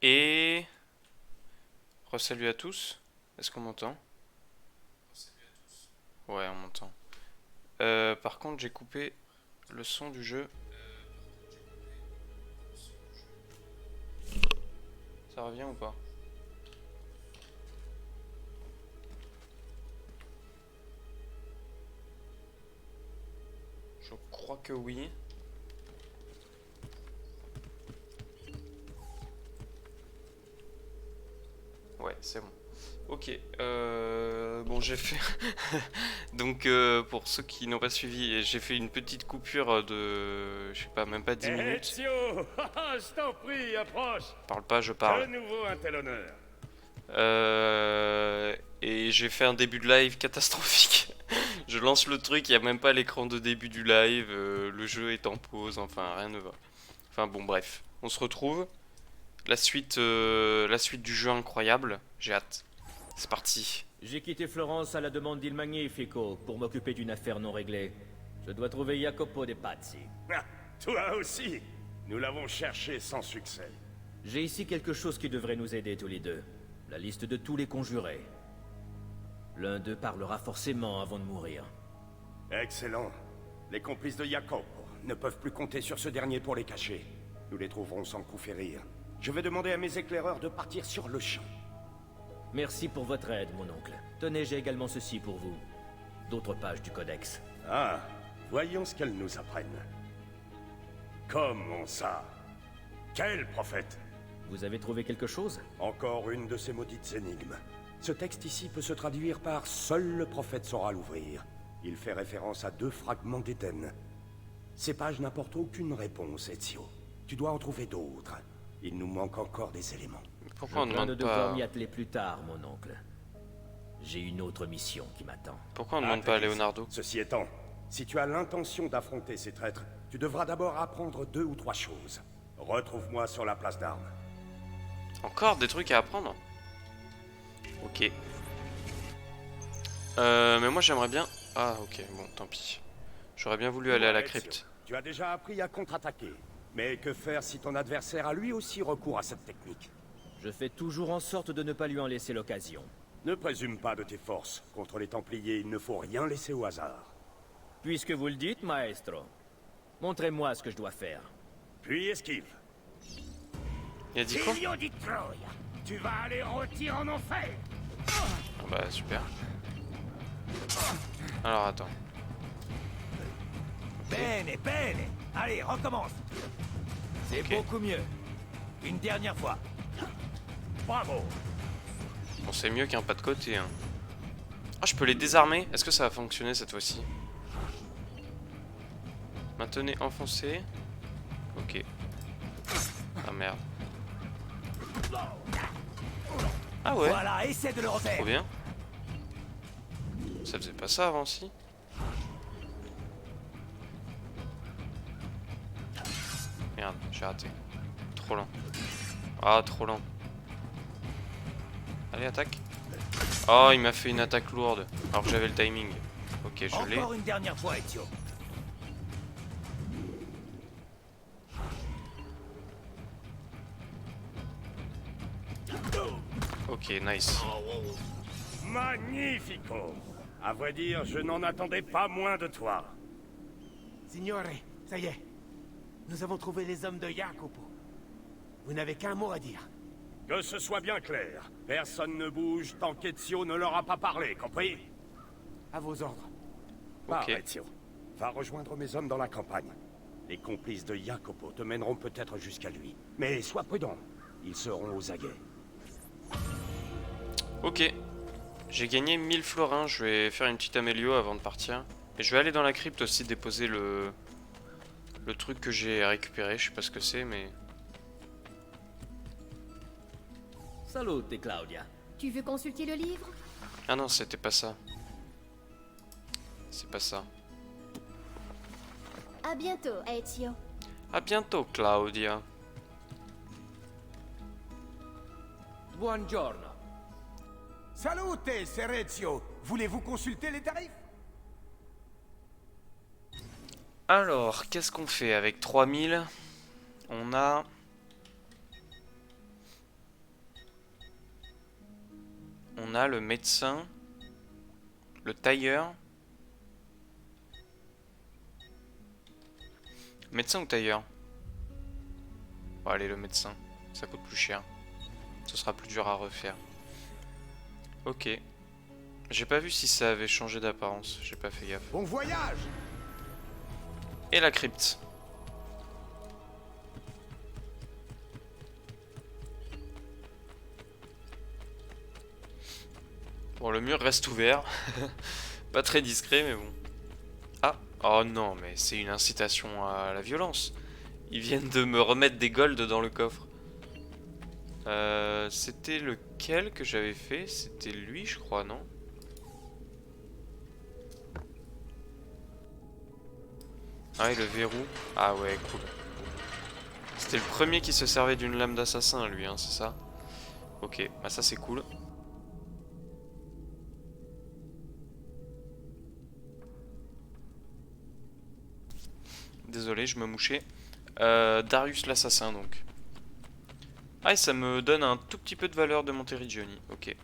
Et... Re-salut à tous. Est-ce qu'on m'entend? Ouais, on m'entend. Par contre, j'ai coupé le son du jeu. Ça revient ou pas? Je crois que oui. Ouais, c'est bon. Ok, bon j'ai fait... Donc pour ceux qui n'ont pas suivi, j'ai fait une petite coupure de... Je sais pas, même pas 10 minutes. Ezio, je t'en prie, approche. Parle pas, je De parle. nouveau un tel honneur. Et j'ai fait un début de live catastrophique. Je lance le truc, il n'y a même pas l'écran de début du live, le jeu est en pause, enfin rien ne va. Enfin bon bref, on se retrouve. La suite du jeu incroyable, j'ai hâte. C'est parti. J'ai quitté Florence à la demande d'Il Magnifico pour m'occuper d'une affaire non réglée. Je dois trouver Jacopo de Pazzi. Ah, toi aussi. Nous l'avons cherché sans succès. J'ai ici quelque chose qui devrait nous aider tous les deux. La liste de tous les conjurés. L'un d'eux parlera forcément avant de mourir. Excellent. Les complices de Jacopo ne peuvent plus compter sur ce dernier pour les cacher. Nous les trouverons sans coup férir. Je vais demander à mes éclaireurs de partir sur le champ. Merci pour votre aide, mon oncle. Tenez, j'ai également ceci pour vous. D'autres pages du codex. Ah, voyons ce qu'elles nous apprennent. Comment ça? Quel prophète? Vous avez trouvé quelque chose? Encore une de ces maudites énigmes. Ce texte ici peut se traduire par "Seul le prophète saura l'ouvrir". Il fait référence à 2 fragments d'Éden. Ces pages n'apportent aucune réponse, Ezio. Tu dois en trouver d'autres. Il nous manque encore des éléments. Pourquoi on Je crains de demande devoir pas... m'y atteler plus tard, mon oncle. J'ai une autre mission qui m'attend. Pourquoi on demande pas à Leonardo? Ceci étant, si tu as l'intention d'affronter ces traîtres, tu devras d'abord apprendre 2 ou 3 choses. Retrouve-moi sur la place d'armes. Encore des trucs à apprendre? Ok. Mais moi j'aimerais bien... Ah ok, bon tant pis. J'aurais bien voulu aller à la Ezio, crypte. tu as déjà appris à contre-attaquer. Mais que faire si ton adversaire a lui aussi recours à cette technique? Je fais toujours en sorte de ne pas lui en laisser l'occasion. Ne présume pas de tes forces. Contre les Templiers, il ne faut rien laisser au hasard. Puisque vous le dites, maestro, montrez-moi ce que je dois faire. Puis esquive. Il a dit quoi? Figlio di Troia, tu vas aller rôtir en enfer. Ah bah super. Alors attends. Bene, bene. Allez, recommence. C'est Ok. beaucoup mieux. Une dernière fois. Bravo. Bon c'est mieux qu'un pas de côté hein. Ah je peux les désarmer? Est-ce que ça va fonctionner cette fois-ci? Maintenez enfoncé. Ok. Ah merde. Ah ouais, Voilà, essaie de le refaire. trop bien. Ça faisait pas ça avant si? Merde, j'ai raté. Trop lent. Ah trop lent. Allez attaque. Oh il m'a fait une attaque lourde. Alors que j'avais le timing. Ok je l'ai. Encore une dernière fois, Ezio. Ok nice. Magnifico. À vrai dire, je n'en attendais pas moins de toi. Signore, ça y est. Nous avons trouvé les hommes de Jacopo. Vous n'avez qu'un mot à dire. Que ce soit bien clair. Personne ne bouge tant qu'Ezio ne leur a pas parlé, compris? À vos ordres. Pars, Ok. Ezio. Va rejoindre mes hommes dans la campagne. Les complices de Jacopo te mèneront peut-être jusqu'à lui. Mais sois prudent. Ils seront aux aguets. Ok. J'ai gagné 1000 florins. Je vais faire une petite amélio avant de partir. Et je vais aller dans la crypte aussi déposer le truc que j'ai récupéré. Je sais pas ce que c'est mais... Salute, Claudia. Tu veux consulter le livre? Ah non c'était pas ça. C'est pas ça. À bientôt, Ezio. À bientôt Claudia. Buongiorno. Salute, Serezio. Voulez-vous consulter les tarifs? Alors, qu'est-ce qu'on fait avec 3000? On a On a le médecin, le tailleur. Médecin ou tailleur? Bon, allez, le médecin. Ça coûte plus cher. Ce sera plus dur à refaire. Ok. J'ai pas vu si ça avait changé d'apparence. J'ai pas fait gaffe. Bon voyage! Et la crypte. Bon, le mur reste ouvert. Pas très discret, mais bon. Ah, oh non, mais c'est une incitation à la violence. Ils viennent de me remettre des golds dans le coffre. C'était lequel que j'avais fait? C'était lui, je crois, non? Ah, et le verrou. Ah ouais, cool. C'était le premier qui se servait d'une lame d'assassin, lui, hein, c'est ça? Ok, bah ça c'est cool. Désolé, je me mouchais. Darius l'assassin, donc. Ah, et ça me donne un tout petit peu de valeur de Monteriggioni. Ok.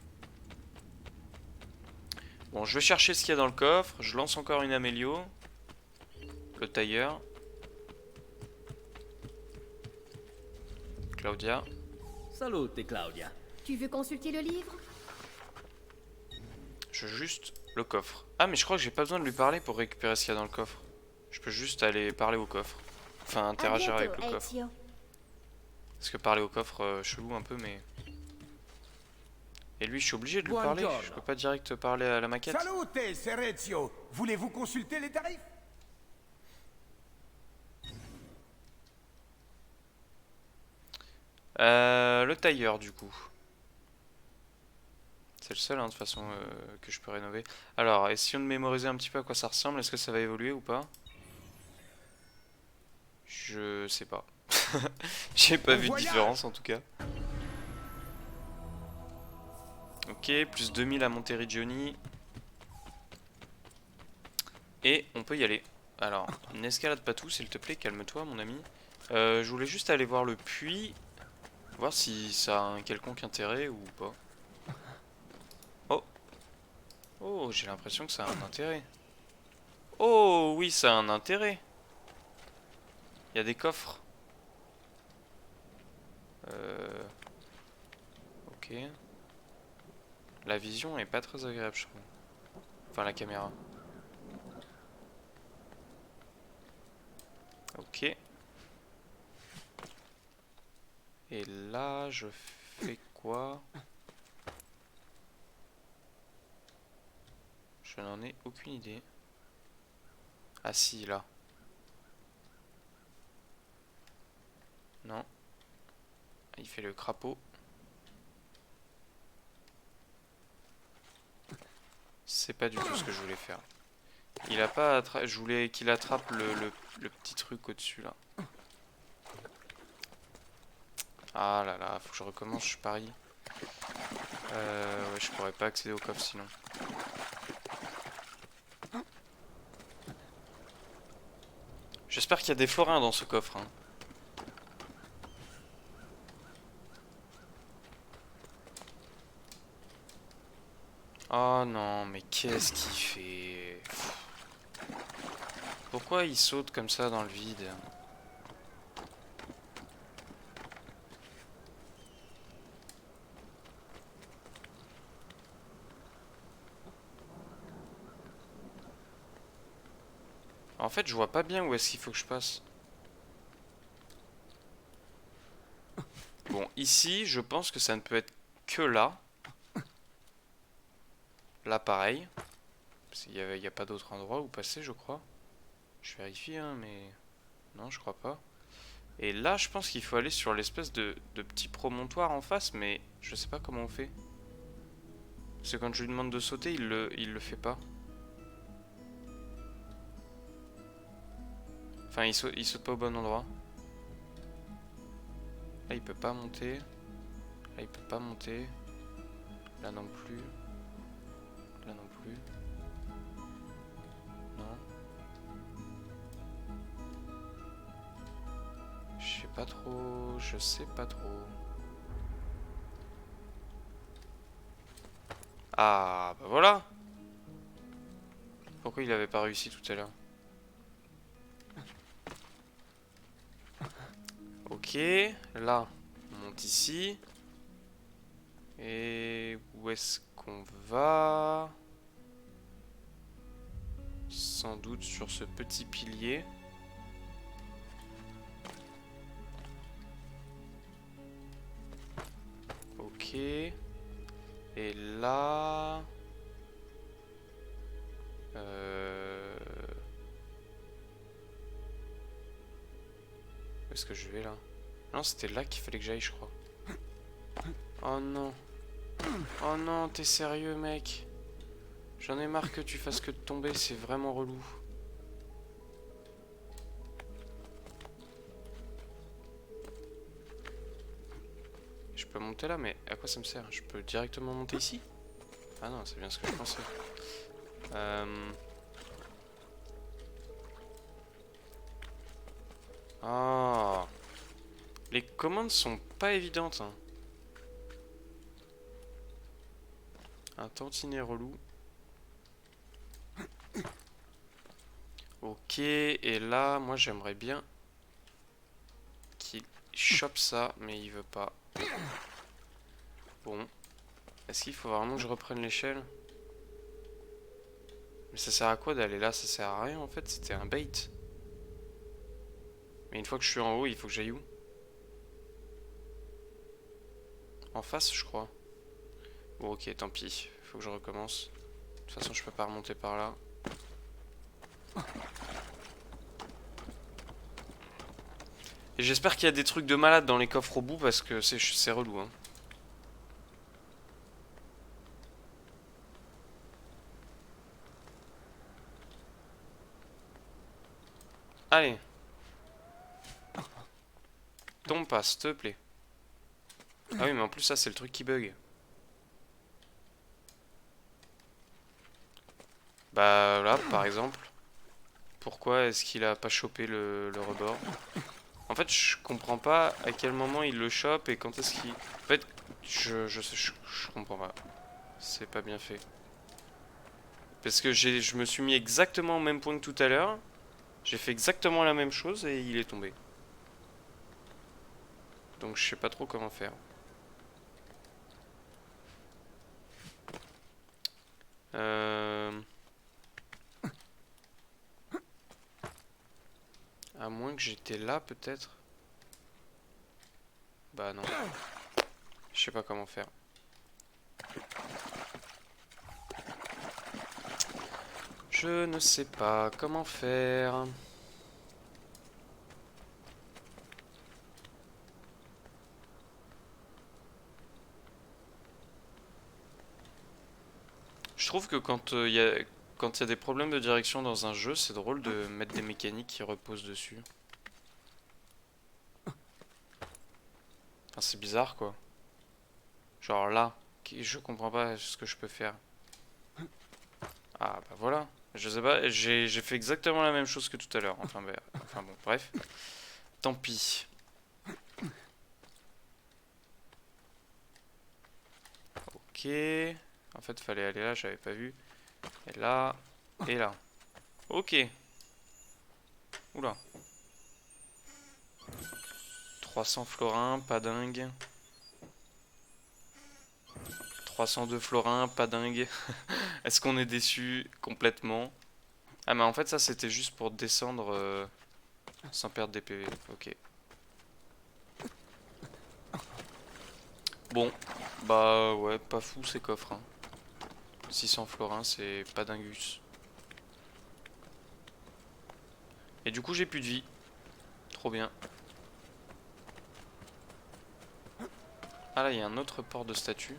Bon, je vais chercher ce qu'il y a dans le coffre. Je lance encore une Amélio. Le tailleur. Claudia. Salute, Claudia. Tu veux consulter le livre? Je veux juste le coffre. Ah, mais je crois que j'ai pas besoin de lui parler pour récupérer ce qu'il y a dans le coffre. Je peux juste aller parler au coffre. Enfin, interagir avec le coffre. Ezio. Parce que parler au coffre, chelou un peu, mais... Et lui, je suis obligé de lui parler. Je peux pas direct parler à la maquette. Salute, Serezio! Voulez-vous consulter les tarifs? Le tailleur, du coup. C'est le seul, hein, de toute façon, que je peux rénover. Alors, essayons de mémoriser un petit peu à quoi ça ressemble. Est-ce que ça va évoluer ou pas? Je sais pas. J'ai pas vu de différence, en tout cas. Ok, plus 2000 à Monteriggioni. Et on peut y aller. Alors, n'escalade pas tout, s'il te plaît, calme-toi, mon ami. Je voulais juste aller voir le puits. Voir si ça a un quelconque intérêt ou pas. Oh. Oh, j'ai l'impression que ça a un intérêt. Oh, oui, ça a un intérêt. Il y a des coffres. Ok. La vision est pas très agréable, je trouve. Enfin, la caméra. Ok. Et là, je fais quoi? Je n'en ai aucune idée. Ah si, là. Non. Il fait le crapaud. C'est pas du tout ce que je voulais faire. Il a pas attrapé. Je voulais qu'il attrape le petit truc au-dessus là. Ah là là, faut que je recommence, je parie. Ouais, je pourrais pas accéder au coffre sinon. J'espère qu'il y a des florins dans ce coffre. Hein. Oh non, mais qu'est-ce qu'il fait? Pourquoi il saute comme ça dans le vide? En fait, je vois pas bien où est-ce qu'il faut que je passe. Bon, ici, je pense que ça ne peut être que là. Là, pareil. Parce qu'il y a pas d'autre endroit où passer, je crois. Je vérifie, hein, mais... Non, je crois pas. Et là, je pense qu'il faut aller sur l'espèce de petit promontoire en face, mais je sais pas comment on fait. Parce que quand je lui demande de sauter, il le fait pas. Enfin, il saute pas au bon endroit. Là, il peut pas monter. Là, il peut pas monter. Là non plus. Là non plus. Non. Je sais pas trop. Je sais pas trop. Ah, bah voilà. Pourquoi il avait pas réussi tout à l'heure? Ok, là, on monte ici. Et où est-ce qu'on va? Sans doute sur ce petit pilier. Ok. Et là... Où est-ce que je vais là? Non, c'était là qu'il fallait que j'aille, je crois. Oh non. Oh non, t'es sérieux, mec? J'en ai marre que tu fasses que de tomber, c'est vraiment relou. Je peux monter là, mais à quoi ça me sert? Je peux directement monter ici? Ah non, c'est bien ce que je pensais. Ah, les commandes sont pas évidentes, hein. Un tantinet relou. Ok, et là, moi j'aimerais bien qu'il chope ça, mais il veut pas. Bon. Est-ce qu'il faut vraiment que je reprenne l'échelle? Mais ça sert à quoi d'aller là? Ça sert à rien en fait, c'était un bait. Mais une fois que je suis en haut, il faut que j'aille où? En face, je crois. Bon, ok, tant pis. Faut que je recommence. De toute façon, je peux pas remonter par là. Et j'espère qu'il y a des trucs de malade dans les coffres au bout parce que c'est relou, hein. Allez. Tombe pas, s'il te plaît. Ah oui, mais en plus, ça, c'est le truc qui bug. Bah là, par exemple. Pourquoi est-ce qu'il a pas chopé le rebord? En fait, je comprends pas à quel moment il le chope et quand est-ce qu'il... En fait, je comprends pas. C'est pas bien fait. Parce que je me suis mis exactement au même point que tout à l'heure. J'ai fait exactement la même chose et il est tombé. Donc je sais pas trop comment faire. À moins que j'étais là peut-être. Bah non. Je sais pas comment faire. Je ne sais pas comment faire. Je trouve que quand il y a des problèmes de direction dans un jeu, c'est drôle de mettre des mécaniques qui reposent dessus. Enfin, c'est bizarre quoi. Genre là, je comprends pas ce que je peux faire. Ah bah voilà. Je sais pas, j'ai fait exactement la même chose que tout à l'heure. Enfin, enfin bon, bref. Tant pis. Ok. En fait, fallait aller là, j'avais pas vu. Et là, et là. Ok. Oula. 300 florins, pas dingue. 302 florins, pas dingue. Est-ce qu'on est déçu complètement? Ah mais en fait ça c'était juste pour descendre sans perdre des PV. Ok. Bon. Bah ouais, pas fou ces coffres, hein. 600 florins, c'est pas dingus. Et du coup j'ai plus de vie. Trop bien. Ah là il y a un autre port de statue.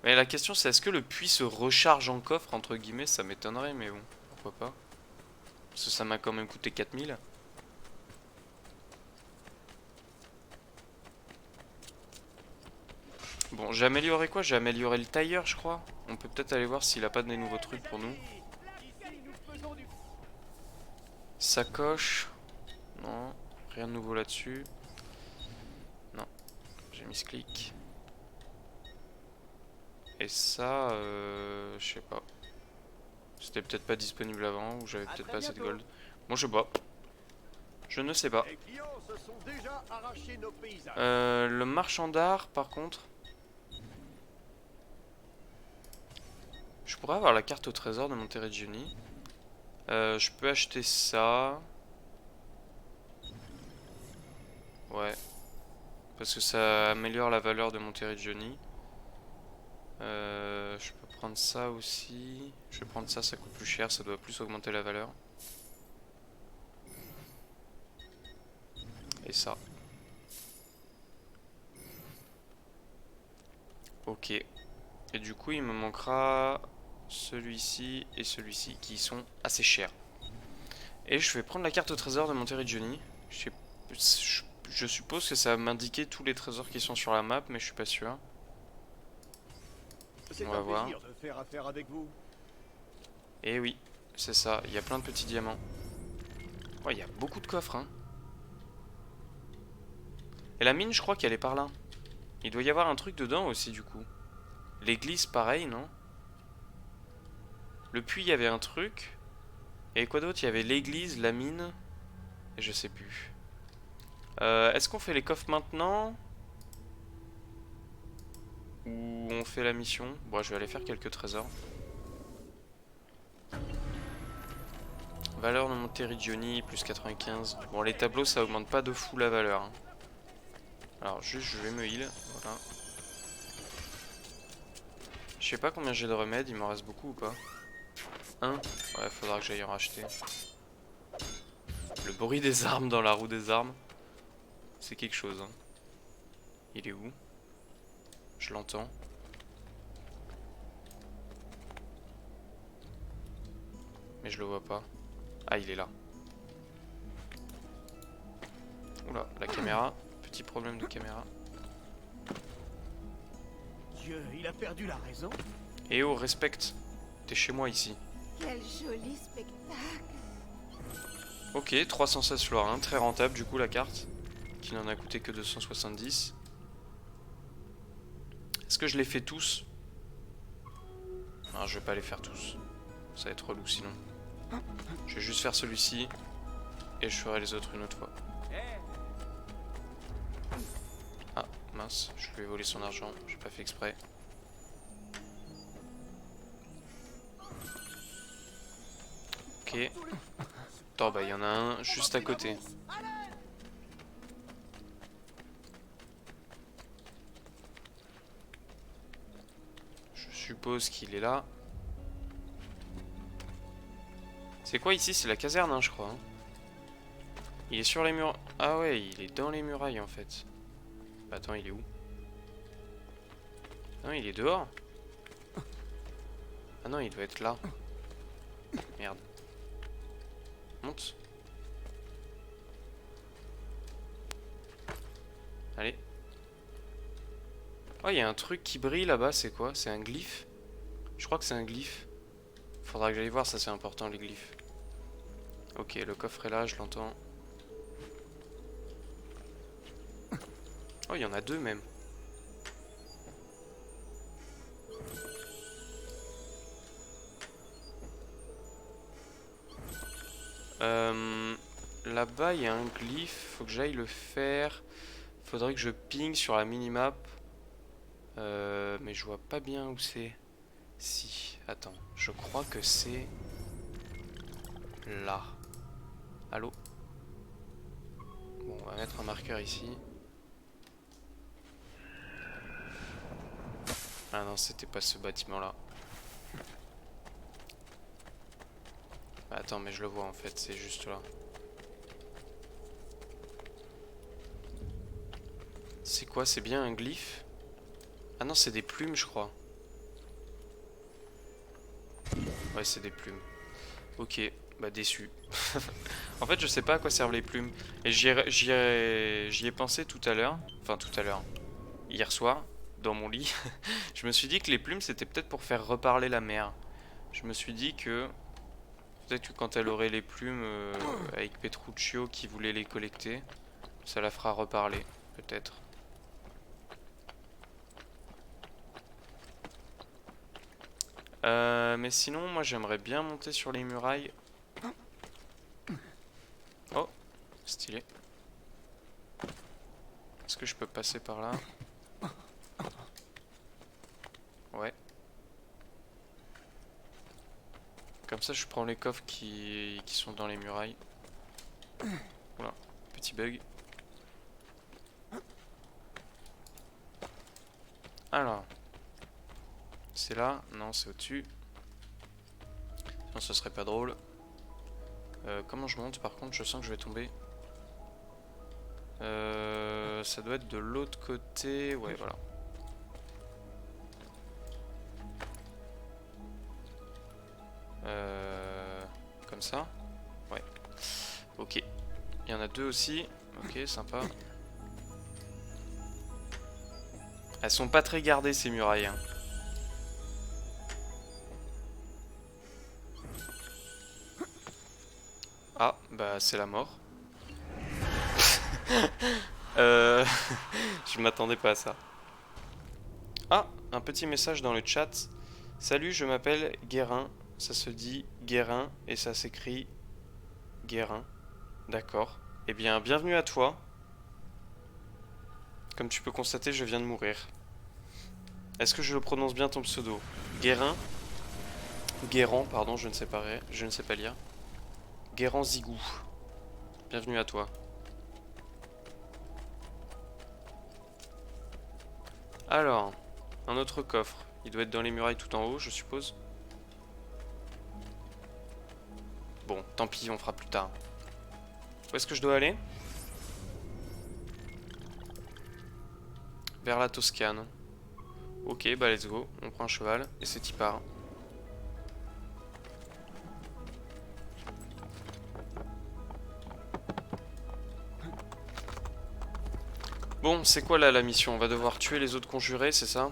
Mais la question c'est est-ce que le puits se recharge en coffre entre guillemets? Ça m'étonnerait mais bon, pourquoi pas. Parce que ça m'a quand même coûté 4000. Bon, j'ai amélioré quoi? J'ai amélioré le tailleur je crois. On peut peut-être aller voir s'il a pas des nouveaux trucs pour nous. Sacoche. Non, rien de nouveau là-dessus. Non, j'ai mis ce clic. Et ça, je sais pas. C'était peut-être pas disponible avant ou j'avais peut-être pas assez de gold. Bon, je sais pas. Je ne sais pas. Les clients se sont déjà arrachés nos paysages. Le marchand d'art, par contre. Je pourrais avoir la carte au trésor de Monteriggioni. Je peux acheter ça. Ouais. Parce que ça améliore la valeur de Monteriggioni. Je peux prendre ça aussi. Je vais prendre ça, ça coûte plus cher, ça doit plus augmenter la valeur. Et ça. Ok. Et du coup, il me manquera celui-ci et celui-ci qui sont assez chers. Et je vais prendre la carte au trésor de Monteriggioni. Je suppose que ça va m'indiquer tous les trésors qui sont sur la map, mais je suis pas sûr. C'est On va un voir. plaisir de faire affaire avec vous. Et oui, c'est ça. Il y a plein de petits diamants. Ouais, il y a beaucoup de coffres, hein. Et la mine, je crois qu'elle est par là. Il doit y avoir un truc dedans aussi, du coup. L'église, pareil, non? Le puits, il y avait un truc. Et quoi d'autre? Il y avait l'église, la mine. Et je sais plus. Est-ce qu'on fait les coffres maintenant? Ou on fait la mission? Bon, je vais aller faire quelques trésors. Valeur de Monteriggioni, plus 95. Bon, les tableaux, ça augmente pas de fou la valeur, hein. Alors, juste, je vais me heal. Voilà. Je sais pas combien j'ai de remèdes, il m'en reste beaucoup ou pas? Un? Ouais, faudra que j'aille en racheter. Le bruit des armes dans la roue des armes. C'est quelque chose, hein. Il est où? Je l'entends. Mais je le vois pas. Ah, il est là. Oula, la caméra. Petit problème de caméra. Dieu, il a perdu la raison. Eh oh, respecte. T'es chez moi ici. Quel joli spectacle. Ok, 316 florins, très rentable du coup la carte. Qui n'en a coûté que 270. Est-ce que je les fais tous? Non, je vais pas les faire tous. Ça va être relou sinon. Je vais juste faire celui-ci. Et je ferai les autres une autre fois. Ah, mince, je lui ai volé son argent. J'ai pas fait exprès. Ok. Attends, bah il y en a un juste à côté. Je suppose qu'il est là. C'est quoi ici? C'est la caserne, hein, je crois. Hein. Il est sur les murs. Ah ouais, il est dans les murailles en fait. Bah, attends, il est où? Non, il est dehors. Ah non, il doit être là. Merde. Monte. Allez. Oh, il y a un truc qui brille là-bas, c'est quoi? C'est un glyphe? Je crois que c'est un glyphe. Faudra que j'aille voir, ça c'est important les glyphes. Ok, le coffre est là, je l'entends. Oh, il y en a deux même. Là-bas, il y a un glyphe. Faut que j'aille le faire. Faudrait que je ping sur la minimap. Mais je vois pas bien où c'est. Si, attends. Je crois que c'est... là. Allô? Bon, on va mettre un marqueur ici. Ah non, c'était pas ce bâtiment-là. Attends, mais je le vois en fait, c'est juste là. C'est quoi? C'est bien un glyphe? Ah non, c'est des plumes, je crois. Ouais, c'est des plumes. Ok, bah déçu. En fait, je sais pas à quoi servent les plumes. Et j'y ai pensé tout à l'heure. Enfin, tout à l'heure. Hier soir, dans mon lit. Je me suis dit que les plumes, c'était peut-être pour faire reparler la mer. Je me suis dit que... peut-être que quand elle aurait les plumes avec Petruccio qui voulait les collecter, ça la fera reparler, peut-être. Mais sinon, moi j'aimerais bien monter sur les murailles. Oh, stylé. Est-ce que je peux passer par là? Ouais. Comme ça, je prends les coffres qui sont dans les murailles. Voilà, petit bug. Alors. C'est là? Non, c'est au-dessus. Non, ce serait pas drôle. Comment je monte par contre? Je sens que je vais tomber. Ça doit être de l'autre côté. Ouais, voilà. Comme ça? Ouais. Ok. Il y en a deux aussi. Ok, sympa. Elles sont pas très gardées ces murailles. Hein. Ah, bah c'est la mort. Je m'attendais pas à ça. Ah, un petit message dans le chat. Salut, je m'appelle Guérin. Ça se dit Guérin et ça s'écrit Guérin. D'accord. Eh bien, bienvenue à toi. Comme tu peux constater, je viens de mourir. Est-ce que je le prononce bien ton pseudo? Guérin? Guéran, pardon, je ne sais pas lire. Guéran Zigou. Bienvenue à toi. Alors, un autre coffre. Il doit être dans les murailles tout en haut, je suppose. Bon, tant pis, on fera plus tard. Où est-ce que je dois aller? Vers la Toscane. Ok, bah let's go. On prend un cheval et c'est y part. Bon, c'est quoi là la mission? On va devoir tuer les autres conjurés, c'est ça?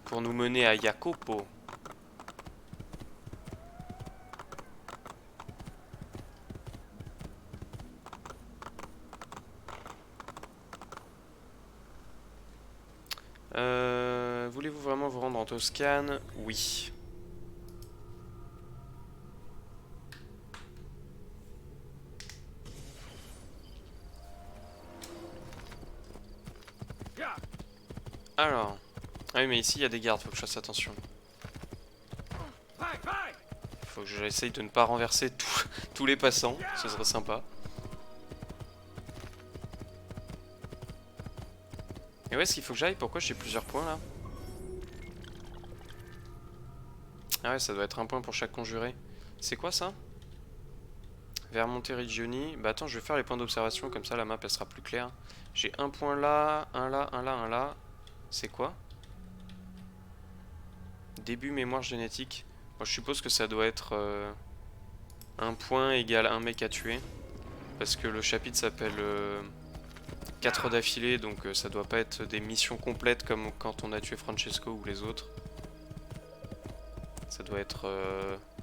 Pour nous mener à Jacopo. Voulez-vous vraiment vous rendre en Toscane? Oui. Alors. Ah oui, mais ici il y a des gardes, faut que je fasse attention. Faut que j'essaye de ne pas renverser tous les passants, ce serait sympa. Et où est-ce qu'il faut que j'aille? Pourquoi j'ai plusieurs points là? Ah ouais, ça doit être un point pour chaque conjuré. C'est quoi ça? Vers Monteriggioni. Bah attends, je vais faire les points d'observation, comme ça la map elle sera plus claire. J'ai un point là, un là, un là, un là. C'est quoi? Début mémoire génétique. Moi je suppose que ça doit être un point égale un mec à tuer. Parce que le chapitre s'appelle 4 d'affilée, donc ça doit pas être des missions complètes comme quand on a tué Francesco ou les autres. Ça doit être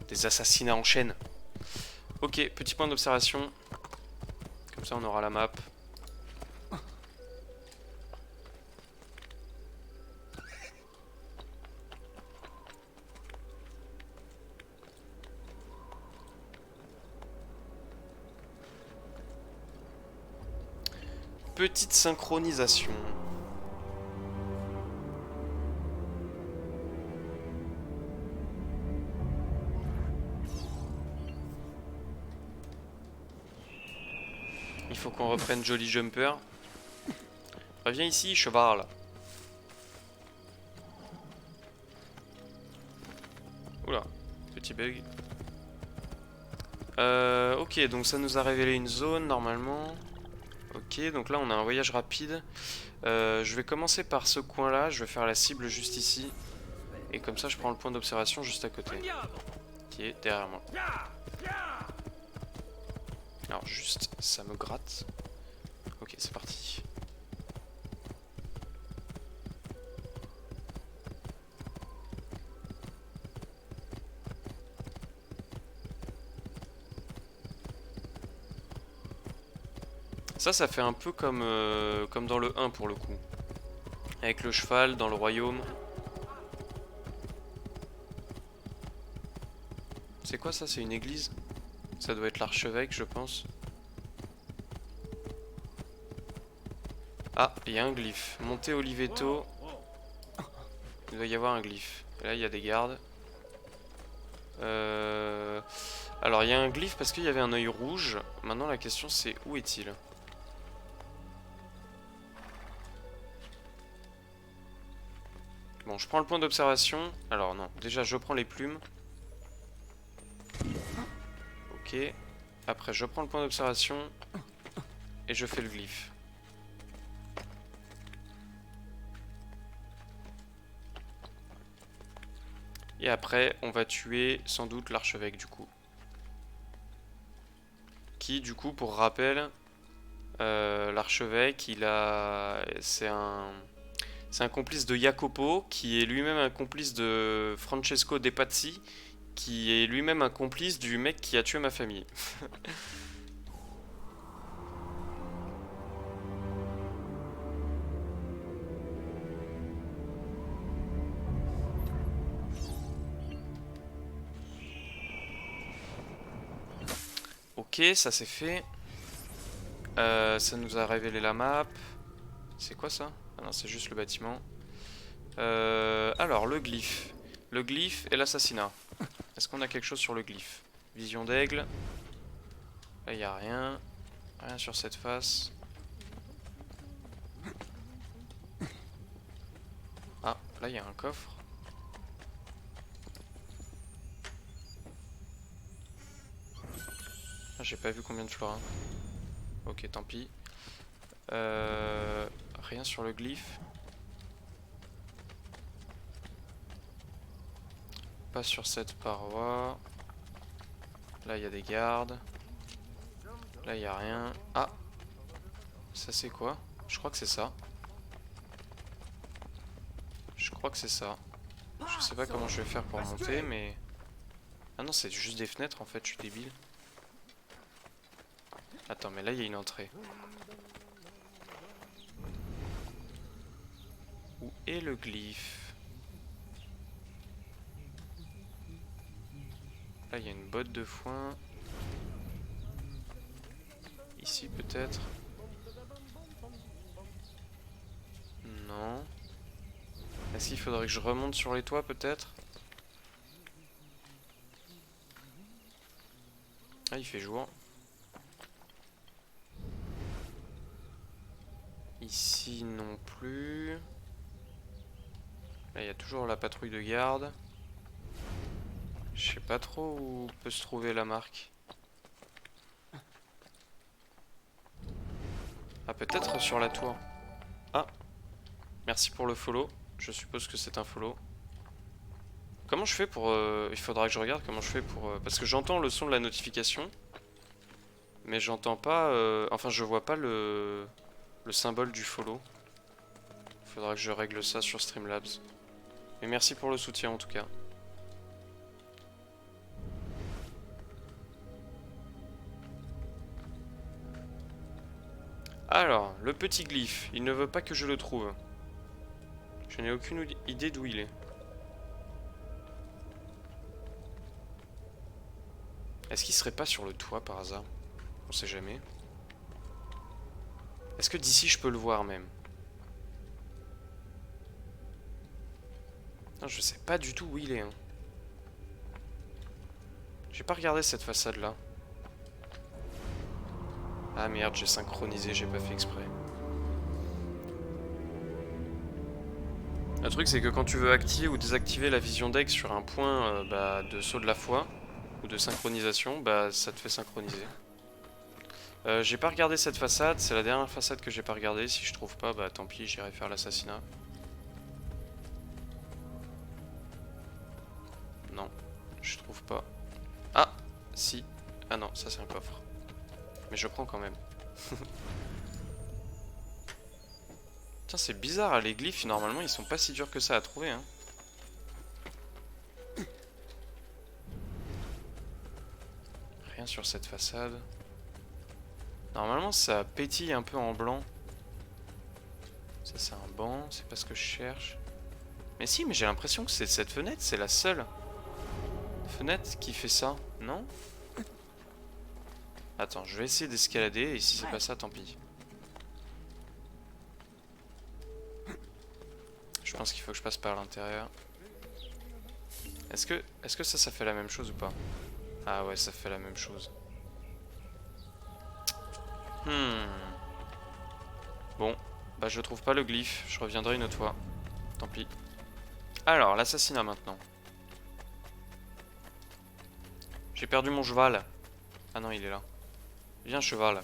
des assassinats en chaîne. Ok, petit point d'observation. Comme ça on aura la map. Petite synchronisation. Il faut qu'on reprenne Jolly Jumper. Reviens ici, cheval. Oula, petit bug. Ok, donc ça nous a révélé une zone normalement. Ok, donc là on a un voyage rapide. Je vais commencer par ce coin là, je vais faire la cible juste ici. Et comme ça je prends le point d'observation juste à côté. Qui est derrière moi. Alors juste, ça me gratte. Ok, c'est parti. Ça fait un peu comme dans le 1 pour le coup. Avec le cheval dans le royaume. C'est quoi ça? C'est une église? Ça doit être l'archevêque, je pense. Ah, il y a un glyphe. Monte Oliveto. Il doit y avoir un glyphe. Et là, il y a des gardes. Alors, il y a un glyphe parce qu'il y avait un œil rouge. Maintenant, la question, c'est où est-il? Bon, je prends le point d'observation. Alors, non. Déjà, je prends les plumes. Ok. Après, je prends le point d'observation. Et je fais le glyphe. Et après, on va tuer sans doute l'archevêque du coup. Qui, du coup, pour rappel, l'archevêque, c'est un complice de Jacopo, qui est lui-même un complice de Francesco De Pazzi, qui est lui-même un complice du mec qui a tué ma famille. Ok, ça c'est fait. Ça nous a révélé la map. C'est quoi ça? Ah non, c'est juste le bâtiment. Alors, le glyphe. Le glyphe et l'assassinat. Est-ce qu'on a quelque chose sur le glyphe? Vision d'aigle. Là, il n'y a rien. Rien sur cette face. Ah, là, il y a un coffre. Ah, j'ai pas vu combien de florins. Ok, tant pis. Rien sur le glyphe. Pas sur cette paroi. Là, il y a des gardes. Là, il n'y a rien. Ah! Ça, c'est quoi? Je crois que c'est ça. Je crois que c'est ça. Je sais pas comment je vais faire pour monter, mais... Ah non, c'est juste des fenêtres, en fait. Je suis débile. Attends, mais là, il y a une entrée. Où est le glyphe? Là, il y a une botte de foin. Ici, peut-être. Non. Est-ce qu'il faudrait que je remonte sur les toits, peut-être? Ah, il fait jour. Ici, non plus. Là, il y a toujours la patrouille de garde. Je sais pas trop où peut se trouver la marque. Ah, peut-être sur la tour. Ah, merci pour le follow. Je suppose que c'est un follow. Comment je fais pour... il faudra que je regarde comment je fais pour... parce que j'entends le son de la notification. Mais j'entends pas... enfin, je vois pas le symbole du follow. Il faudra que je règle ça sur Streamlabs. Mais merci pour le soutien en tout cas. Alors, le petit glyphe, il ne veut pas que je le trouve. Je n'ai aucune idée d'où il est. Est-ce qu'il serait pas sur le toit par hasard? On sait jamais. Est-ce que d'ici je peux le voir même? Non, je sais pas du tout où il est. Hein. J'ai pas regardé cette façade là. Ah merde, j'ai synchronisé, j'ai pas fait exprès. Le truc c'est que quand tu veux activer ou désactiver la vision d'aigle sur un point de saut de la foi ou de synchronisation, bah ça te fait synchroniser. J'ai pas regardé cette façade, c'est la dernière façade que j'ai pas regardée. Si je trouve pas, bah tant pis, j'irai faire l'assassinat. Non, je trouve pas. Ah, si. Ah non, ça c'est un coffre. Mais je prends quand même. Tiens, c'est bizarre, les glyphes, normalement, ils sont pas si durs que ça à trouver. Hein. Rien sur cette façade. Normalement, ça pétille un peu en blanc. Ça, c'est un banc, c'est pas ce que je cherche. Mais si, mais j'ai l'impression que c'est cette fenêtre, c'est la seule fenêtre qui fait ça, non? Attends, je vais essayer d'escalader et si c'est pas ça, tant pis. Je pense qu'il faut que je passe par l'intérieur. Est-ce que ça fait la même chose ou pas? Ah ouais, ça fait la même chose. Bon, bah je trouve pas le glyphe, je reviendrai une autre fois. Tant pis. Alors, l'assassinat maintenant. J'ai perdu mon cheval. Ah non, il est là. Viens, cheval.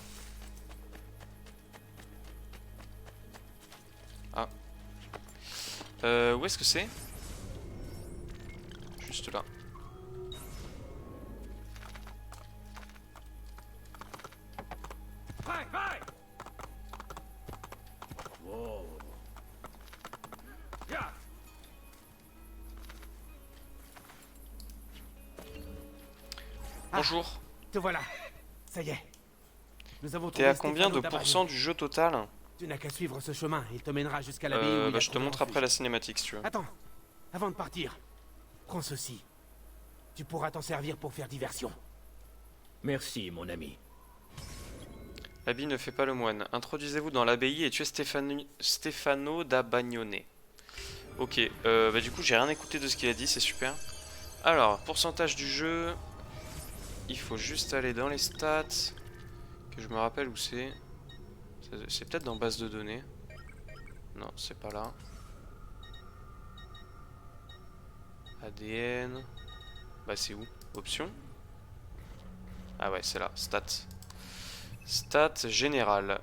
Ah. Où est-ce que c'est? Juste là. Wow. Bonjour. Te voilà. Ça y est. Nous avons T'es trouvé à combien de Stefano da pourcents Bagno. du jeu total? Tu n'as qu'à suivre ce chemin. Il te mènera jusqu'à l'abbaye où il Bah a je te trouvé montre refuge. après la cinématique si tu veux. Attends. Avant de partir, prends ceci. Tu pourras t'en servir pour faire diversion. Merci, mon ami. L'habit ne fait pas le moine. Introduisez-vous dans l'abbaye et tuez Stefano da Bagnone. Ok, bah du coup j'ai rien écouté de ce qu'il a dit, c'est super. Alors, pourcentage du jeu. Il faut juste aller dans les stats. Que je me rappelle où c'est. C'est peut-être dans base de données. Non, c'est pas là. ADN. Bah c'est où? Options? Ah ouais, c'est là, stats. Stats générales.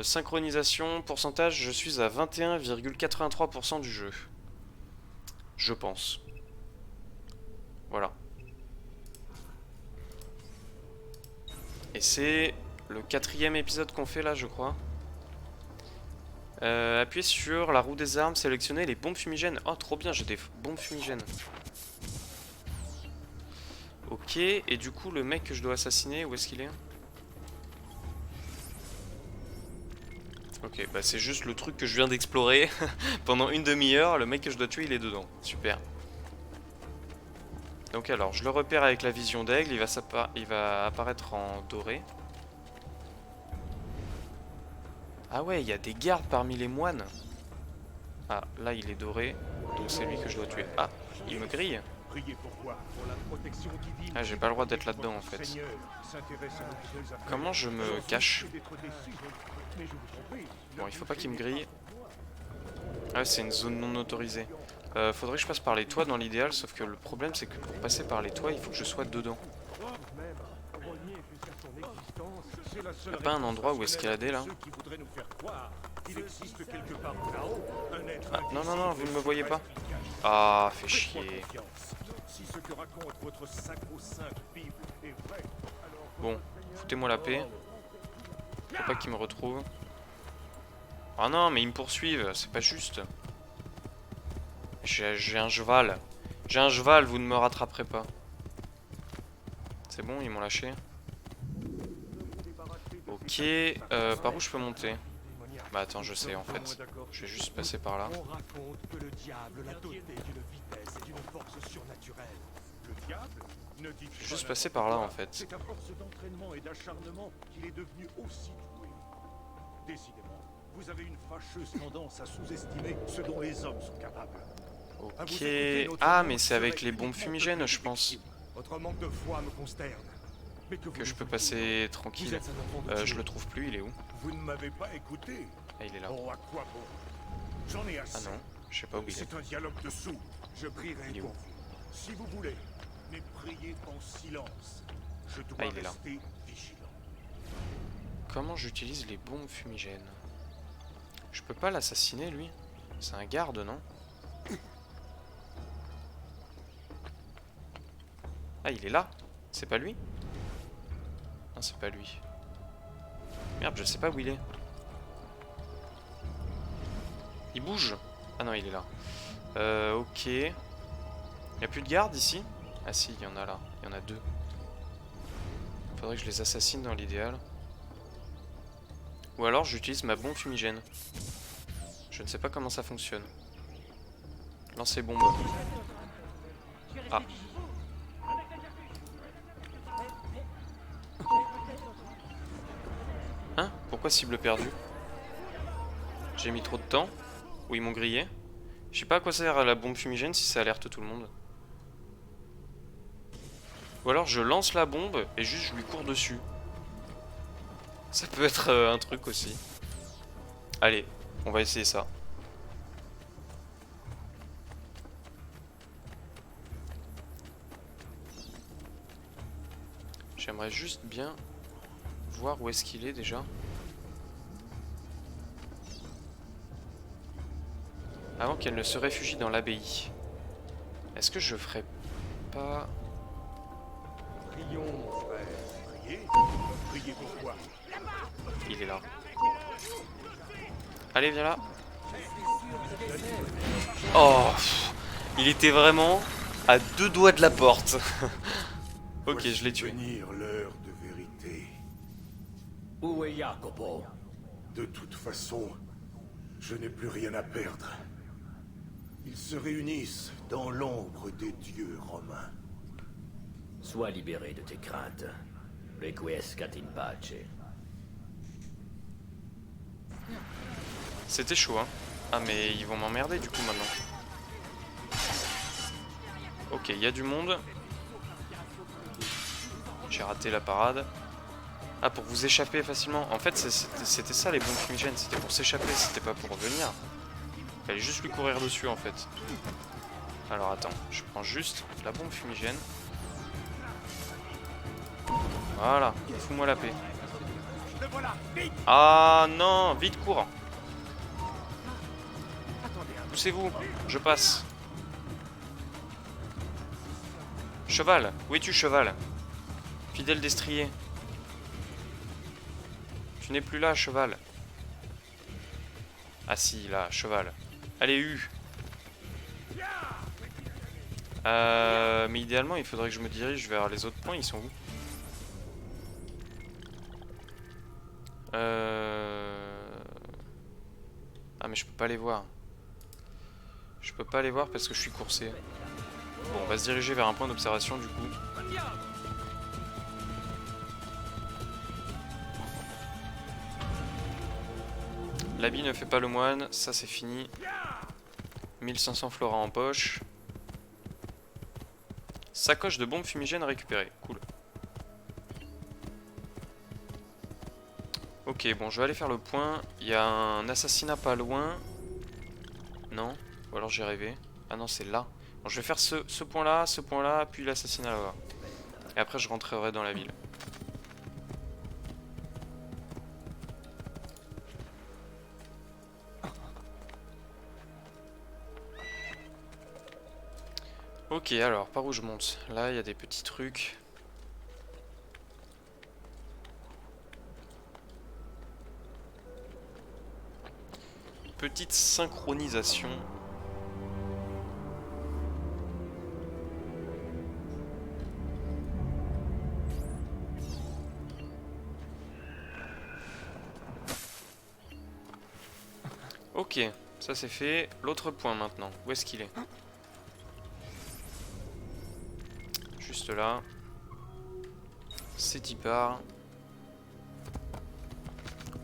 Synchronisation, pourcentage, je suis à 21,83% du jeu. Je pense. Voilà. Et c'est le 4e épisode qu'on fait là, je crois. Appuyez sur la roue des armes, sélectionnez les bombes fumigènes. Oh, trop bien, j'ai des bombes fumigènes. Ok, et du coup, le mec que je dois assassiner, où est-ce qu'il est? Ok, bah c'est juste le truc que je viens d'explorer pendant une demi-heure. Le mec que je dois tuer, il est dedans. Super. Donc alors, je le repère avec la vision d'aigle. Il va apparaître en doré. Ah ouais, il y a des gardes parmi les moines. Ah, là il est doré. Donc c'est lui que je dois tuer. Ah, il me grille. Ah, j'ai pas le droit d'être là-dedans en fait. Comment je me cache? Bon, il faut pas qu'il me grille. Ah, c'est une zone non autorisée. Faudrait que je passe par les toits dans l'idéal, sauf que le problème c'est que pour passer par les toits, il faut que je sois dedans. Y'a pas un endroit où escalader là? Ah, non, non, non, vous ne me voyez pas? Ah, fait chier. Bon, foutez-moi la paix. Faut pas qu'ils me retrouvent. Ah non, mais ils me poursuivent, c'est pas juste. J'ai un cheval. J'ai un cheval, vous ne me rattraperez pas. C'est bon, ils m'ont lâché. Ok, par où je peux monter? Bah attends, je sais en fait. Je vais juste passer par là. On raconte que le diable l'a doté d'une vitesse et d'une force surnaturelle. Le diable ne dit Je vais juste passer par là en fait. C'est à force d'entraînement et d'acharnement qu'il est devenu aussi doué. Décidément, vous avez une fâcheuse tendance à sous-estimer ce dont les hommes sont capables. Ok. Ah, mais c'est avec les bombes fumigènes, je pense. Votre manque de foi me consterne. Mais Que je peux passer tranquille. Je le trouve plus, il est où? Vous ne m'avez pas écouté. Ah, il est là. Oh, à quoi bon? J'en ai assez. Ah non, je sais pas où il est. C'est un dialogue de sourds. Je prierai Il est pour où? vous. Si vous voulez, mais priez en silence. Je dois Ah, il est là. rester vigilant. Comment j'utilise les bombes fumigènes? Je peux pas l'assassiner lui? C'est un garde, non? Ah, il est là? C'est pas lui? Non, c'est pas lui. Merde, je sais pas où il est. Il bouge? Ah non, il est là. Ok. Y'a plus de garde ici? Ah si, il y en a là. Il y en a deux. Faudrait que je les assassine dans l'idéal. Ou alors j'utilise ma bombe fumigène. Je ne sais pas comment ça fonctionne. Lancer bombe. Ah. Pourquoi cible perdue? J'ai mis trop de temps? Ou ils m'ont grillé? Je sais pas à quoi ça sert la bombe fumigène si ça alerte tout le monde. Ou alors je lance la bombe et juste je lui cours dessus. Ça peut être un truc aussi. Allez, on va essayer ça. J'aimerais juste bien voir où est-ce qu'il est déjà. Avant qu'elle ne se réfugie dans l'abbaye. Est-ce que je ferais pas... Prions, mon frère. Priez? Priez pourquoi? Il est là. Allez, viens là. Oh, il était vraiment à 2 doigts de la porte. Ok, je l'ai tué. Venir l'heure de vérité. Où est Jacopo? De toute façon, je n'ai plus rien à perdre. Ils se réunissent dans l'ombre des dieux romains. Sois libéré de tes craintes. Requiescat in pace. C'était chaud, hein. Ah, mais ils vont m'emmerder du coup maintenant. Ok, il y a du monde. J'ai raté la parade. Ah, pour vous échapper facilement. En fait, c'était ça les bombes fumigènes. C'était pour s'échapper, c'était pas pour venir. Fallait juste lui courir dessus en fait. Alors attends, je prends juste la bombe fumigène. Voilà, fous-moi la paix. Ah non, vite cours. Poussez-vous, je passe. Cheval, où es-tu cheval? Fidèle destrier. Tu n'es plus là, cheval. Ah si, là, cheval. Allez, U. Mais idéalement, il faudrait que je me dirige vers les autres points. Ils sont où? Ah, mais je peux pas les voir. Je peux pas les voir parce que je suis coursé. Bon, on va se diriger vers un point d'observation du coup. L'habit ne fait pas le moine, ça c'est fini. 1500 flora en poche. Sacoche de bombes fumigènes récupérée, cool. Ok, bon, je vais aller faire le point. Il y a un assassinat pas loin. Non? Ou alors j'ai rêvé. Ah non, c'est là. Bon, je vais faire ce point-là, puis l'assassinat là-bas. Et après, je rentrerai dans la ville. Ok, alors, par où je monte? Là, il y a des petits trucs. Petite synchronisation. Ok, ça c'est fait. L'autre point maintenant. Où est-ce qu'il est? Juste là. C'est 10 parts.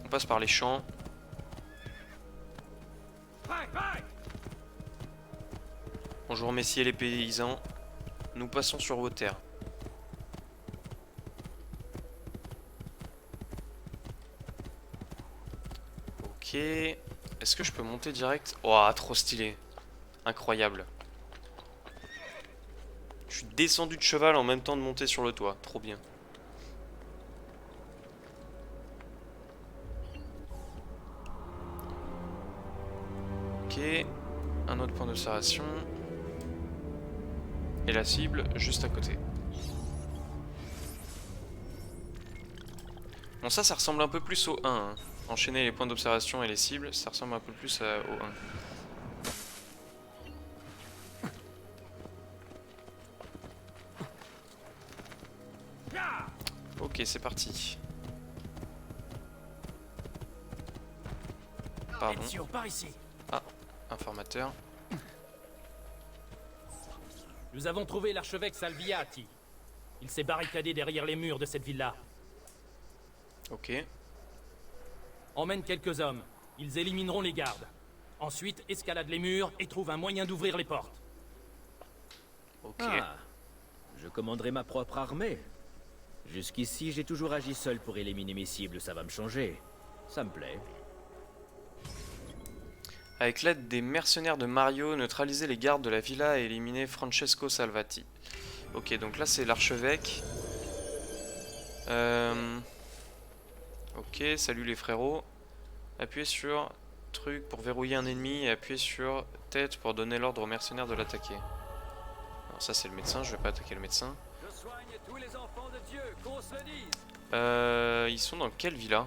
On passe par les champs. Bonjour messieurs les paysans. Nous passons sur vos terres. Ok. Est-ce que je peux monter direct? Oh, trop stylé. Incroyable. Je suis descendu de cheval en même temps de monter sur le toit. Trop bien. Ok. Un autre point d'observation. Et la cible juste à côté. Bon, ça ressemble un peu plus au 1. Hein. Enchaîner les points d'observation et les cibles, ça ressemble un peu plus au 1. Ok, c'est parti. Pardon. Ah, informateur. Nous avons trouvé l'archevêque Salviati. Il s'est barricadé derrière les murs de cette villa. Ok. emmène quelques hommes. Ils élimineront les gardes. Ensuite, escalade les murs et trouve un moyen d'ouvrir les portes. Ok. Ah, je commanderai ma propre armée. Jusqu'ici, j'ai toujours agi seul pour éliminer mes cibles, ça va me changer. Ça me plaît. Avec l'aide des mercenaires de Mario, neutraliser les gardes de la villa et éliminer Francesco Salvati. Ok, donc là c'est l'archevêque. Ok, salut les frérots. Appuyez sur truc pour verrouiller un ennemi et appuyez sur tête pour donner l'ordre aux mercenaires de l'attaquer. Alors ça c'est le médecin, je vais pas attaquer le médecin. Ils sont dans quelle villa?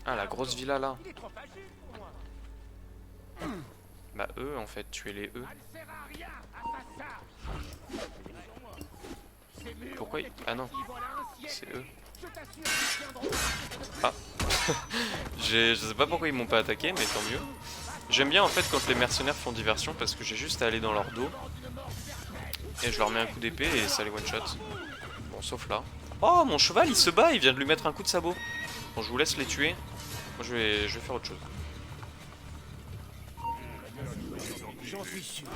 Ah, la grosse villa là. Bah eux en fait, tuez-les eux. Pourquoi Ah non, c'est eux. Ah. Je sais pas pourquoi ils m'ont pas attaqué, mais tant mieux. J'aime bien en fait quand les mercenaires font diversion parce que j'ai juste à aller dans leur dos. Et je leur mets un coup d'épée et ça les one shot. Bon, sauf là. Oh, mon cheval il se bat, il vient de lui mettre un coup de sabot. Bon, je vous laisse les tuer. Moi je vais faire autre chose. J'en suis sûr.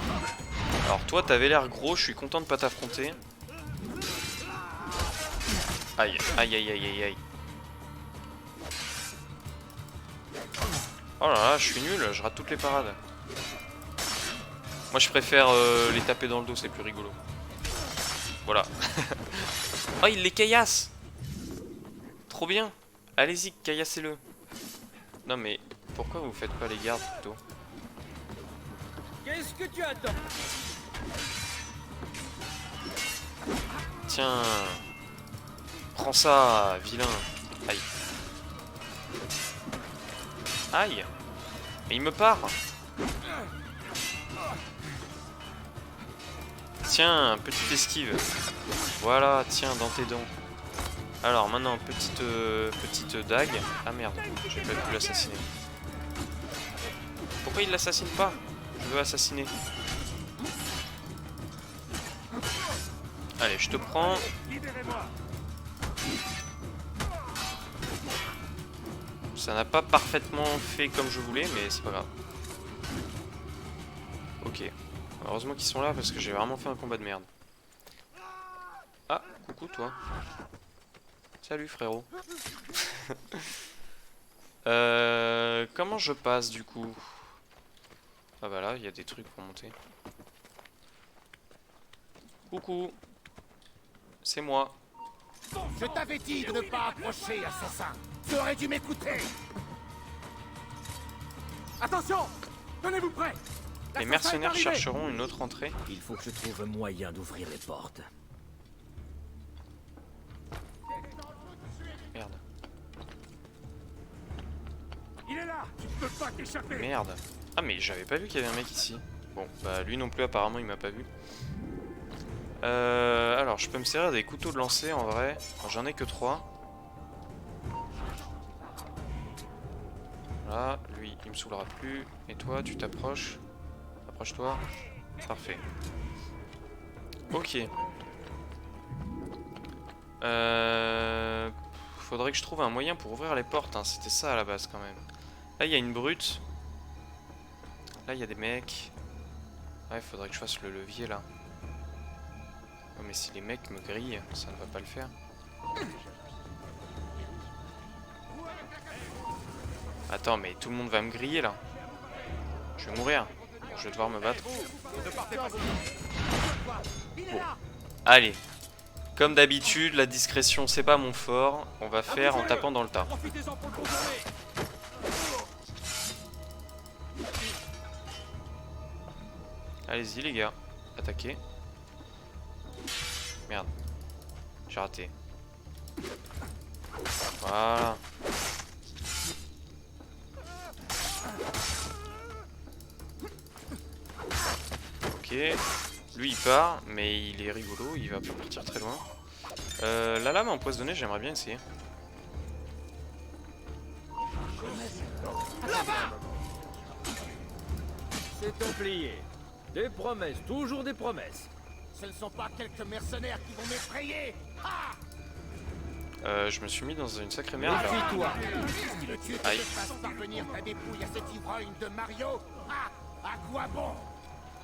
Alors toi t'avais l'air gros, je suis content de pas t'affronter. Aïe, aïe, aïe, aïe, aïe, aïe. Oh là là, je suis nul, je rate toutes les parades. Moi je préfère les taper dans le dos, c'est plus rigolo. Voilà. Oh, il les caillasse. Trop bien. Allez-y, caillassez-le. Non mais, pourquoi vous faites pas les gardes plutôt? Qu'est-ce que tu attends? Tiens. Prends ça, vilain. Aïe. Aïe. Mais il me part. Tiens, petite esquive. Voilà, tiens, dans tes dents. Alors maintenant, petite dague. Ah merde, j'ai pas pu l'assassiner. Pourquoi il l'assassine pas? Je veux assassiner. Allez, je te prends. Ça n'a pas parfaitement fait comme je voulais, mais c'est pas grave. Ok. Heureusement qu'ils sont là parce que j'ai vraiment fait un combat de merde. Ah, coucou toi. Salut frérot. Comment je passe du coup? Ah bah là, il y a des trucs pour monter. Coucou. C'est moi. Je t'avais dit de ne pas approcher, assassin. Tu aurais dû m'écouter. Attention! Tenez-vous prêts! Les mercenaires chercheront une autre entrée. Il faut que je trouve un moyen d'ouvrir les portes. Merde. Il est là! Tu ne peux pas t'échapper! Merde. Ah mais j'avais pas vu qu'il y avait un mec ici. Bon, bah lui non plus apparemment il m'a pas vu. Alors je peux me servir des couteaux de lancer en vrai. J'en ai que 3. Voilà, lui il me saoulera plus. Et toi tu t'approches. Approche-toi. Parfait. Ok. Faudrait que je trouve un moyen pour ouvrir les portes, hein. C'était ça à la base quand même. Là il y a une brute. Là il y a des mecs. Ouais, faudrait que je fasse le levier là. Oh, mais si les mecs me grillent, ça ne va pas le faire. Attends, mais tout le monde va me griller là. Je vais mourir. Bon, je vais devoir me battre. Bon. Allez. Comme d'habitude, la discrétion c'est pas mon fort. On va faire en tapant dans le tas. Allez-y les gars. Attaquez. Merde. J'ai raté. Voilà. Ok. Lui il part, mais il est rigolo, il va pas partir très loin. La lame empoisonnée, j'aimerais bien essayer. C'est Templier. Des promesses, toujours des promesses. Ce ne sont pas quelques mercenaires qui vont m'effrayer. Ah! Je me suis mis dans une sacrée merde là. Fuis-toi. Aïe. Fasse parvenir ta dépouille à cet ivrogne de Mario. Ah, à quoi bon?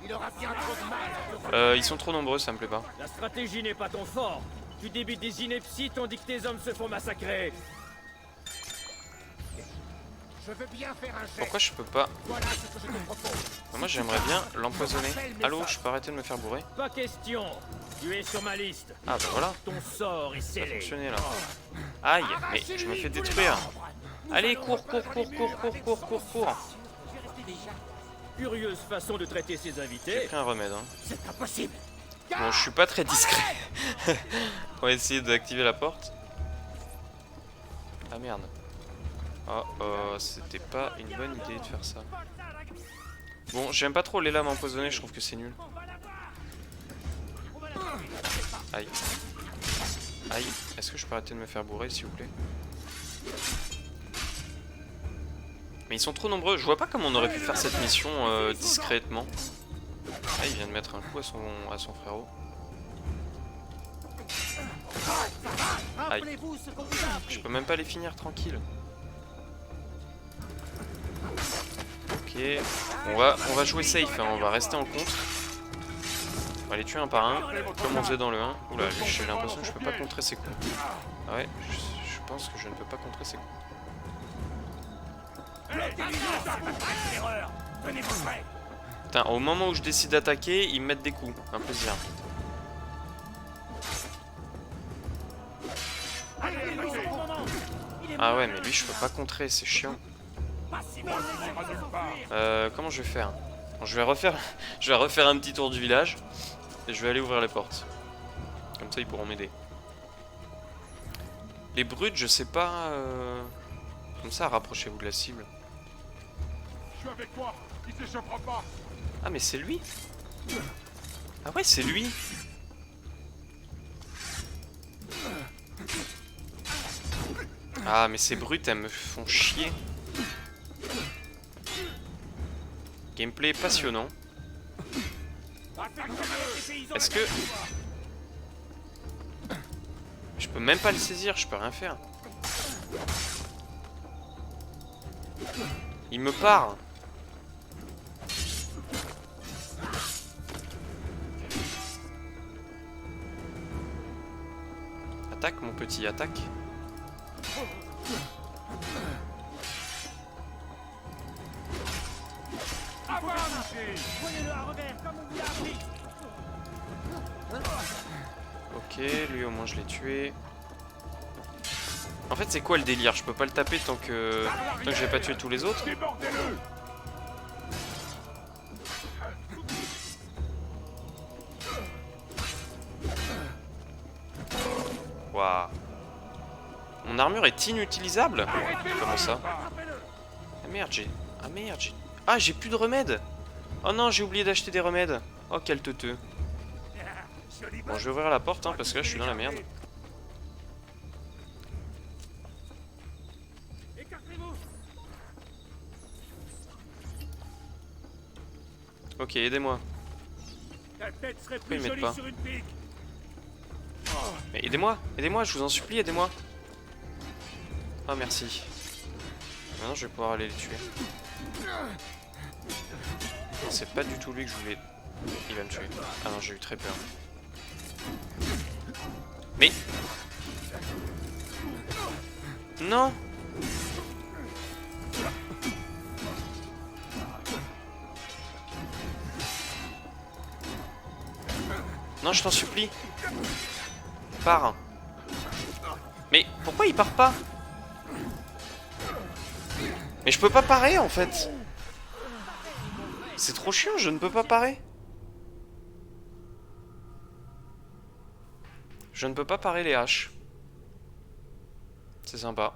Il aura bien trop de mal. Ils sont trop nombreux, ça me plaît pas. La stratégie n'est pas ton fort. Tu débites des inepties tandis que tes hommes se font massacrer. Je veux bien faire un geste. Pourquoi je peux pas? Voilà ce que je te propose. Moi j'aimerais bien l'empoisonner. Allô, je peux arrêter de me faire bourrer? Pas question. Tu es sur ma liste. Ah bah voilà, Ton sort est ça a scellé. fonctionné là. Aïe, mais je me fais détruire. Allez, cours, cours, cours, cours, cours, cours, cours, cours. Curieuse façon de traiter ses J'ai invités. pris un remède. Hein. C'est impossible. Bon, je suis pas très discret. On va essayer d'activer la porte. Ah merde. Oh, c'était pas une bonne idée de faire ça. Bon, j'aime pas trop les lames empoisonnées, je trouve que c'est nul. Aïe. Aïe. Est-ce que je peux arrêter de me faire bourrer, s'il vous plaît? Mais ils sont trop nombreux. Je vois pas comment on aurait pu faire cette mission discrètement. Ah, il vient de mettre un coup à son frérot. Aïe. Je peux même pas les finir tranquille. Ok. On va jouer safe, hein. On va rester en contre. On va les tuer un par un, comme on faisait dans le 1. Oula, j'ai l'impression que je peux pas contrer ses coups. Ah ouais, je pense que je ne peux pas contrer ses coups. Putain, au moment où je décide d'attaquer, ils me mettent des coups. Un plaisir. Ah ouais, mais lui, je peux pas contrer, c'est chiant. Comment je vais faire? Bon, je vais refaire un petit tour du village. Et je vais aller ouvrir les portes. Comme ça, ils pourront m'aider. Les brutes, je sais pas... Comme ça, rapprochez-vous de la cible. Je suis avec toi, il s'échappera pas. Ah, mais c'est lui? Ah ouais, c'est lui. Ah, mais ces brutes, elles me font chier. Gameplay passionnant. Est-ce que... Je peux même pas le saisir, je peux rien faire. Il me part. Attaque mon petit, attaque. Ok, lui au moins je l'ai tué. En fait c'est quoi le délire? Je peux pas le taper tant que j'ai pas tué tous les autres. Débordez-le. Waouh. Mon armure est inutilisable? Comment ça? Ah merde, j'ai plus de remèdes. Oh non, j'ai oublié d'acheter des remèdes. Oh quel teuteux. Bon, je vais ouvrir la porte hein, parce que là je suis dans la merde. Ok, aidez-moi. Pourquoi ils m'aident pas? Mais aidez-moi, aidez-moi, je vous en supplie, aidez-moi. Ah merci. Maintenant je vais pouvoir aller les tuer. C'est pas du tout lui que je voulais. Il va me tuer. Ah non, j'ai eu très peur. Mais... Non. Non, je t'en supplie. Pars. Mais pourquoi il part pas? Mais je peux pas parer en fait. C'est trop chiant, je ne peux pas parer. Je ne peux pas parer les haches. C'est sympa.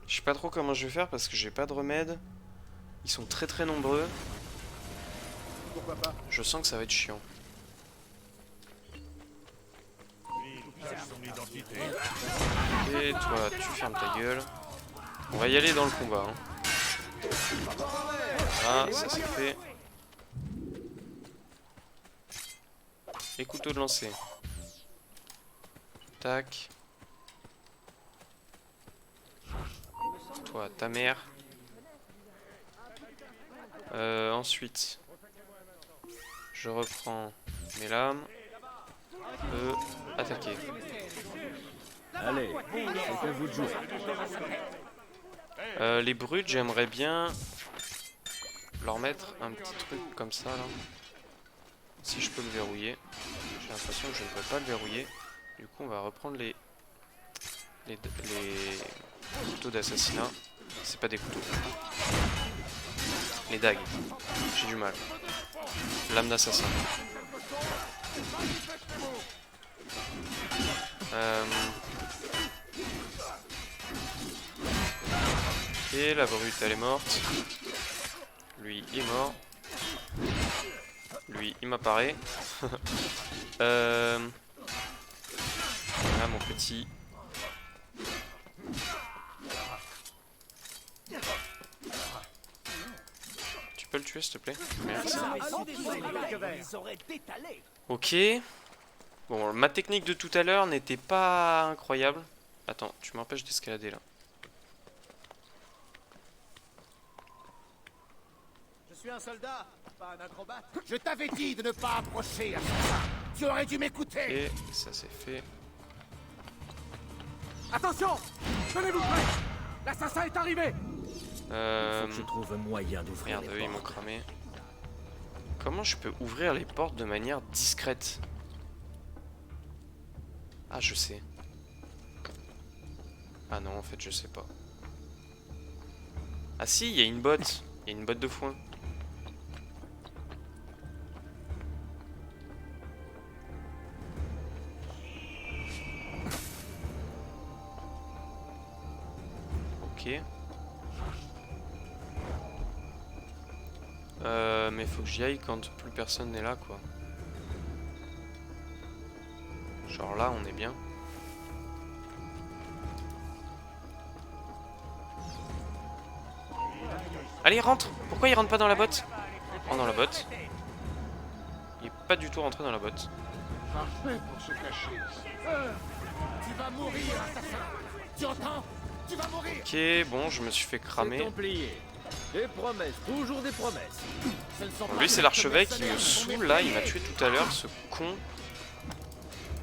Je sais pas trop comment je vais faire parce que j'ai pas de remède. Ils sont très très nombreux. Je sens que ça va être chiant. Et toi, tu fermes ta gueule. On va y aller dans le combat. Hein. Voilà, ça c'est fait. les couteaux de lancer. Tac. Toi, ta mère. Ensuite, je reprends mes lames. Attaquer. Allez, c'est à vous de jouer. Les brutes, j'aimerais bien leur mettre un petit truc comme ça là. Si je peux le verrouiller. J'ai l'impression que je ne peux pas le verrouiller. Du coup, on va reprendre les couteaux d'assassinat. C'est pas des couteaux. Les dagues. J'ai du mal. Lame d'assassin. Et la brute, elle est morte. Lui, il est mort. Lui, il m'apparaît. Voilà mon petit. Tu peux le tuer, s'il te plaît? Merci. Ok. Bon, ma technique de tout à l'heure n'était pas incroyable. Attends, tu m'empêches d'escalader là. Je suis un soldat, pas un acrobate. Je t'avais dit de ne pas approcher, assassin. Tu aurais dû m'écouter. Et ça c'est fait. Attention! Tenez-vous prêts! L'assassin est arrivé! Faut que je trouve un moyen d'ouvrir Merde, les eux ils m'ont portes. cramé. Comment je peux ouvrir les portes de manière discrète? Ah, je sais. Ah non, en fait, je sais pas. Ah si, il y a une botte. Il y a une botte de foin. Ok. Mais faut que j'y aille quand plus personne n'est là, quoi. Genre là, on est bien. Allez, rentre! Pourquoi il rentre pas dans la botte? Rentre dans la botte. Il est pas du tout rentré dans la botte. Parfait pour se cacher. Tu vas mourir, assassin! Tu entends? Tu vas mourir! Ok, bon, je me suis fait C'est cramer. Templier. Des promesses, toujours des promesses. Ce ne sont Bon, pas lui, c'est des l'archevêque qui me mercenaires saoule là. Il m'a tué tout à l'heure, ce con.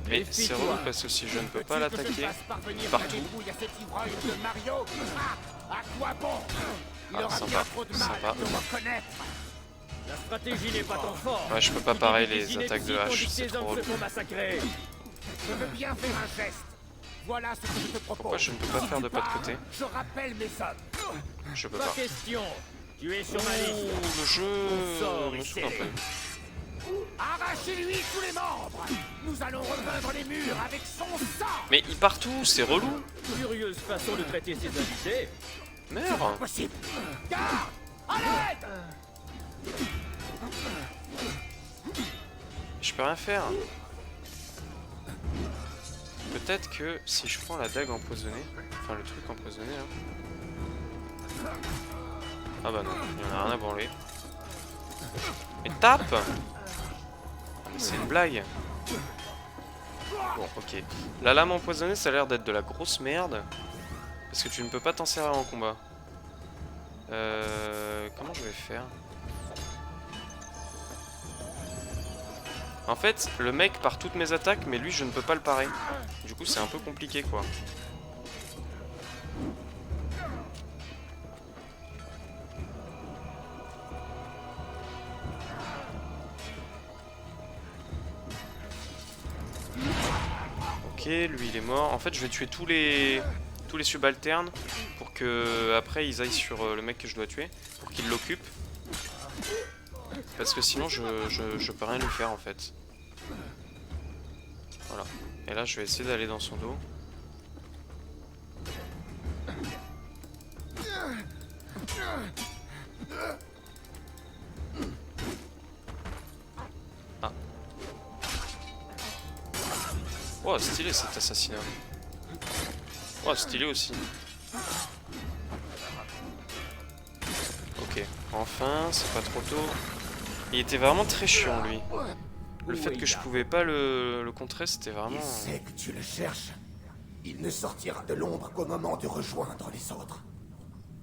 Mais c'est Méfie-toi. relou parce que si je ne peux pas Veux-tu que je l'attaquer fasse parvenir partout. la débrouille à cet ivrogne de Mario? Ah, à quoi bon? Il Ah, aura sympa, bien trop de mal sympa. à te reconnaître. La stratégie n'est pas ton fort. Ouais, je peux pas parer les Des attaques de inepties hache, tandis que c'est tes trop hommes relou. se font massacrer. Je veux bien faire un geste. Voilà ce que je te propose. Pourquoi je ne peux pas Si faire tu de pas de pars, côté? Je rappelle mes hommes. Je peux Pas pas. question. Tu es sur ma liste. Ouh, le jeu sort me est saoule un peu. serré. Arrachez-lui tous les membres. Nous allons repeindre les murs avec son sang. Mais il part où? C'est relou. Curieuse façon de traiter ses invités. Merde. Possible. Garde! À l'aide! Je peux rien faire. Peut-être que si je prends la dague empoisonnée, enfin le truc empoisonné là. Ah bah non, il y en a rien à branler. Mais tape! Ah, mais c'est une blague. Bon, ok. La lame empoisonnée, ça a l'air d'être de la grosse merde. Parce que tu ne peux pas t'en servir en combat. Comment je vais faire? En fait, le mec part toutes mes attaques, mais lui, je ne peux pas le parer. Du coup, c'est un peu compliqué, quoi. Ok, lui, il est mort. En fait, je vais tuer tous les subalternes pour que après ils aillent sur le mec que je dois tuer, pour qu'il l'occupe. Parce que sinon, je peux rien lui faire, en fait. Voilà. Et là, je vais essayer d'aller dans son dos. Ah. Oh, stylé cet assassinat. Oh, stylé aussi. Ok, enfin, c'est pas trop tôt. Il était vraiment très chiant, lui. Le fait que je pouvais pas le contrer, c'était vraiment... Il sait que tu le cherches. Il ne sortira de l'ombre qu'au moment de rejoindre les autres.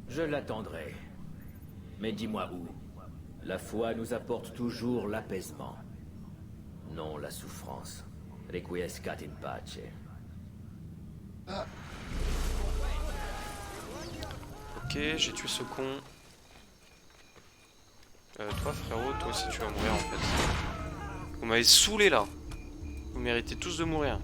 Je l'attendrai. Mais dis-moi où. La foi nous apporte toujours l'apaisement. Non la souffrance. Requiescat in pace. Ok, j'ai tué ce con. Toi frérot, toi aussi tu vas mourir en fait. Vous m'avez saoulé là. Vous méritez tous de mourir.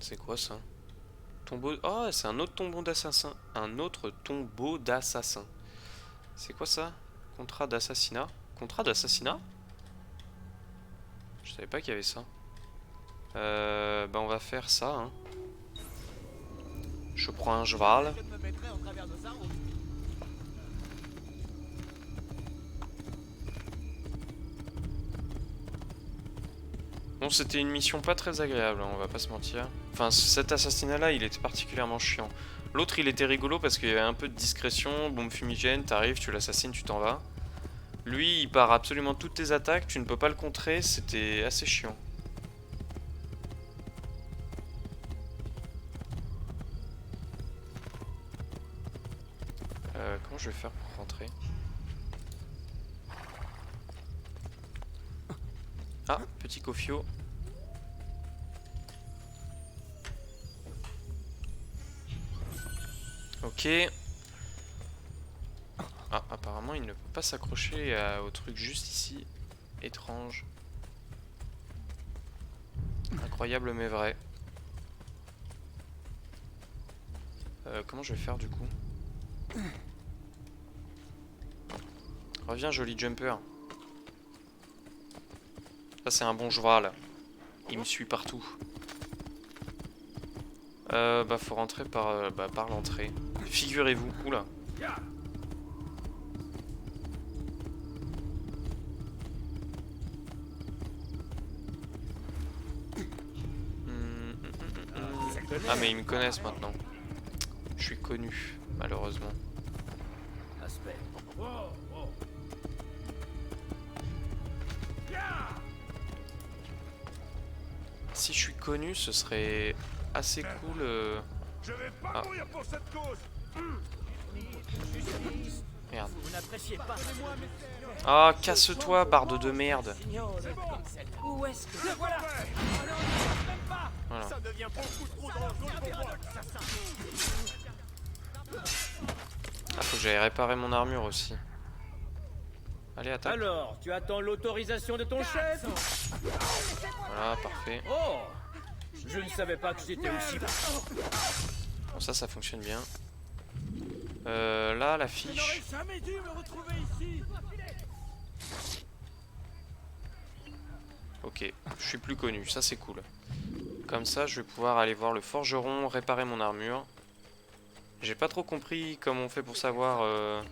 C'est quoi ça? Tombeau... Oh, c'est un autre tombeau d'assassin. Un autre tombeau d'assassin. C'est quoi ça? Contrat d'assassinat? Contrat d'assassinat? Je savais pas qu'il y avait ça. Bah on va faire ça. Hein. Je prends un cheval. Bon, c'était une mission pas très agréable, hein, on va pas se mentir. Enfin, cet assassinat-là, il était particulièrement chiant. L'autre, il était rigolo parce qu'il y avait un peu de discrétion, bombe fumigène, t'arrives, tu l'assassines, tu t'en vas. Lui, il part absolument toutes tes attaques, tu ne peux pas le contrer, c'était assez chiant. Comment je vais faire pour rentrer? Ah, petit Kofio. Ok. Ah, apparemment il ne peut pas s'accrocher au truc juste ici. Étrange. Incroyable mais vrai. Comment je vais faire du coup? Reviens joli jumper. Ça c'est un bon cheval. Il me suit partout. Bah faut rentrer par l'entrée. Figurez-vous. Oula. Ah mais ils me connaissent maintenant. Je suis connu, malheureusement. Aspect. Si je suis connu, ce serait assez cool. Je vais pas mourir pour cette cause. Merde. Vous n'appréciez pas. Ah, casse-toi, barde de merde. Où est-ce que... Le voilà. Voilà. Ça devient beaucoup trop dangereux pour moi. Ah, faut que j'aille réparer mon armure aussi. Allez, attaque. Alors, tu attends l'autorisation de ton chef? Voilà, parfait. Oh! Je ne savais pas que j'étais aussi... Bon, ça fonctionne bien. Là, la fiche. Jamais dû me retrouver ici. Ok, je suis plus connu, ça c'est cool. Comme ça, je vais pouvoir aller voir le forgeron, réparer mon armure. J'ai pas trop compris comment on fait pour savoir...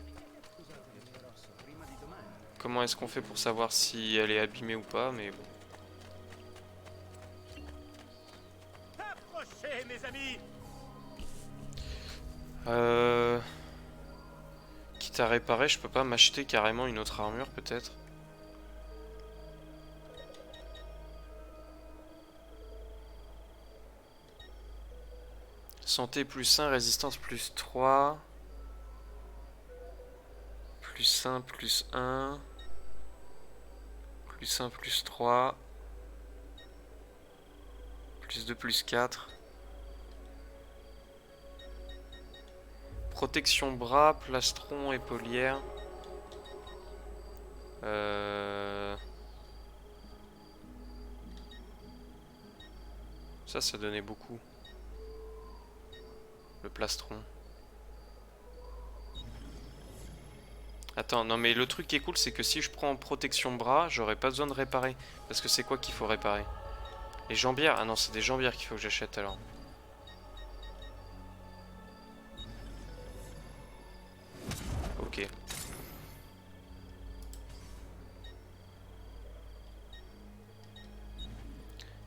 Comment est-ce qu'on fait pour savoir si elle est abîmée ou pas, mais bon. Approchez, mes amis. Quitte à réparer, je peux pas m'acheter carrément une autre armure peut-être. Santé plus 1, résistance plus 3. Plus 1, plus 1. Plus 1, plus 3. Plus 2, plus 4. Protection bras, plastron, épaulière. Ça donnait beaucoup. Le plastron. Attends, non mais le truc qui est cool, c'est que si je prends protection bras, j'aurais pas besoin de réparer. Parce que c'est quoi qu'il faut réparer? Les jambières? Ah non, c'est des jambières qu'il faut que j'achète alors. Ok.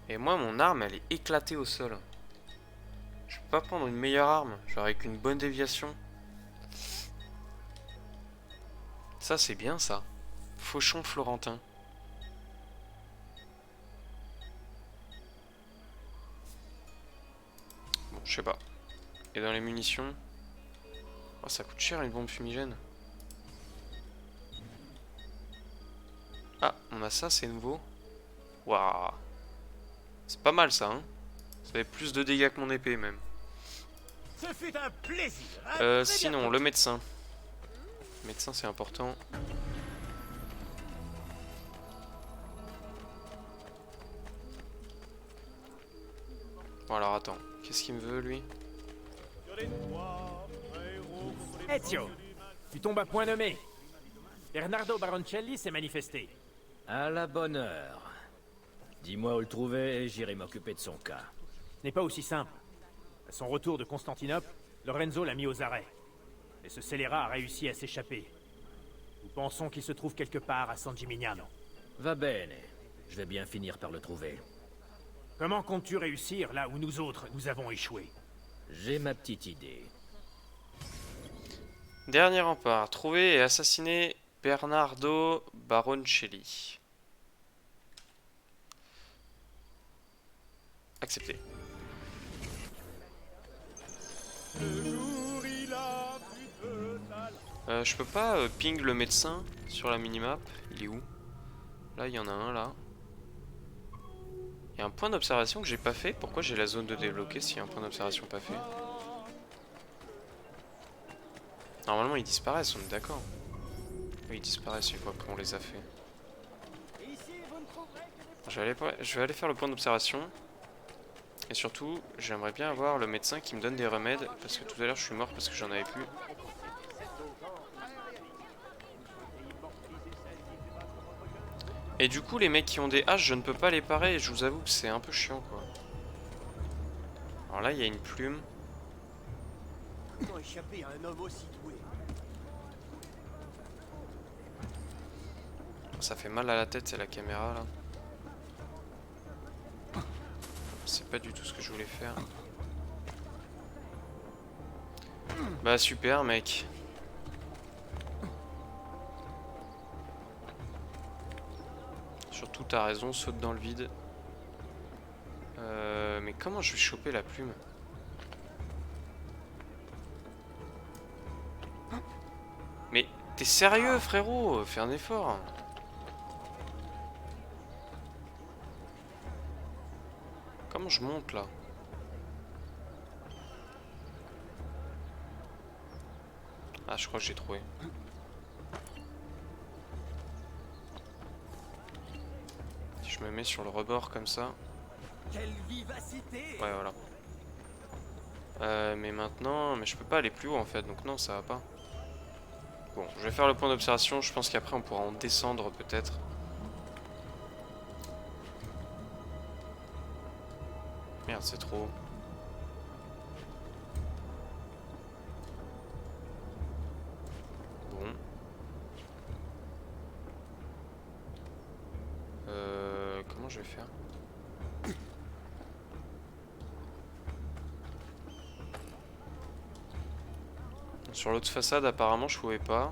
Et moi, mon arme, elle est éclatée au sol. Je peux pas prendre une meilleure arme, genre avec une bonne déviation. Ça c'est bien ça. Fauchon florentin. Bon, je sais pas. Et dans les munitions... Oh, ça coûte cher une bombe fumigène. Ah, on a ça, c'est nouveau. Waouh. C'est pas mal ça, hein. Ça fait plus de dégâts que mon épée même. Ce fut un plaisir. Sinon, le médecin. Le médecin, c'est important. Bon, alors attends. Qu'est-ce qu'il me veut, lui? Ezio, tu tombes à point nommé. Bernardo Baroncelli s'est manifesté. À la bonne heure. Dis-moi où le trouver et j'irai m'occuper de son cas. Ce n'est pas aussi simple. À son retour de Constantinople, Lorenzo l'a mis aux arrêts. Et ce scélérat a réussi à s'échapper. Nous pensons qu'il se trouve quelque part à San Gimignano. Va bene. Je vais bien finir par le trouver. Comment comptes-tu réussir là où nous autres, nous avons échoué? J'ai ma petite idée. Dernier rempart. Trouver et assassiner Bernardo Baroncelli. Accepté. Je peux pas ping le médecin sur la minimap. Il est où? Là, il y en a un là. Il y a un point d'observation que j'ai pas fait. Pourquoi j'ai la zone de débloquer s'il y a un point d'observation pas fait? Normalement, ils disparaissent, on est d'accord. Oui, ils disparaissent une fois qu'on les a fait. Je vais aller faire le point d'observation. Et surtout, j'aimerais bien avoir le médecin qui me donne des remèdes. Parce que tout à l'heure, je suis mort parce que j'en avais plus. Et du coup, les mecs qui ont des haches, je ne peux pas les parer. Et je vous avoue que c'est un peu chiant, quoi. Alors là, il y a une plume. Comment échapper à un homme aussi doué? Ça fait mal à la tête, c'est la caméra, là. C'est pas du tout ce que je voulais faire. Bah super mec. Surtout t'as raison, saute dans le vide. Mais comment je vais choper la plume? Mais t'es sérieux frérot? Fais un effort. Comment je monte là? Ah, je crois que j'ai trouvé. Si je me mets sur le rebord comme ça. Quelle vivacité! Ouais, voilà. Mais maintenant, mais je peux pas aller plus haut en fait, donc non, ça va pas. Bon, je vais faire le point d'observation. Je pense qu'après on pourra en descendre peut-être. Merde, c'est trop haut. Bon. Comment je vais faire? Sur l'autre façade, apparemment, je pouvais pas.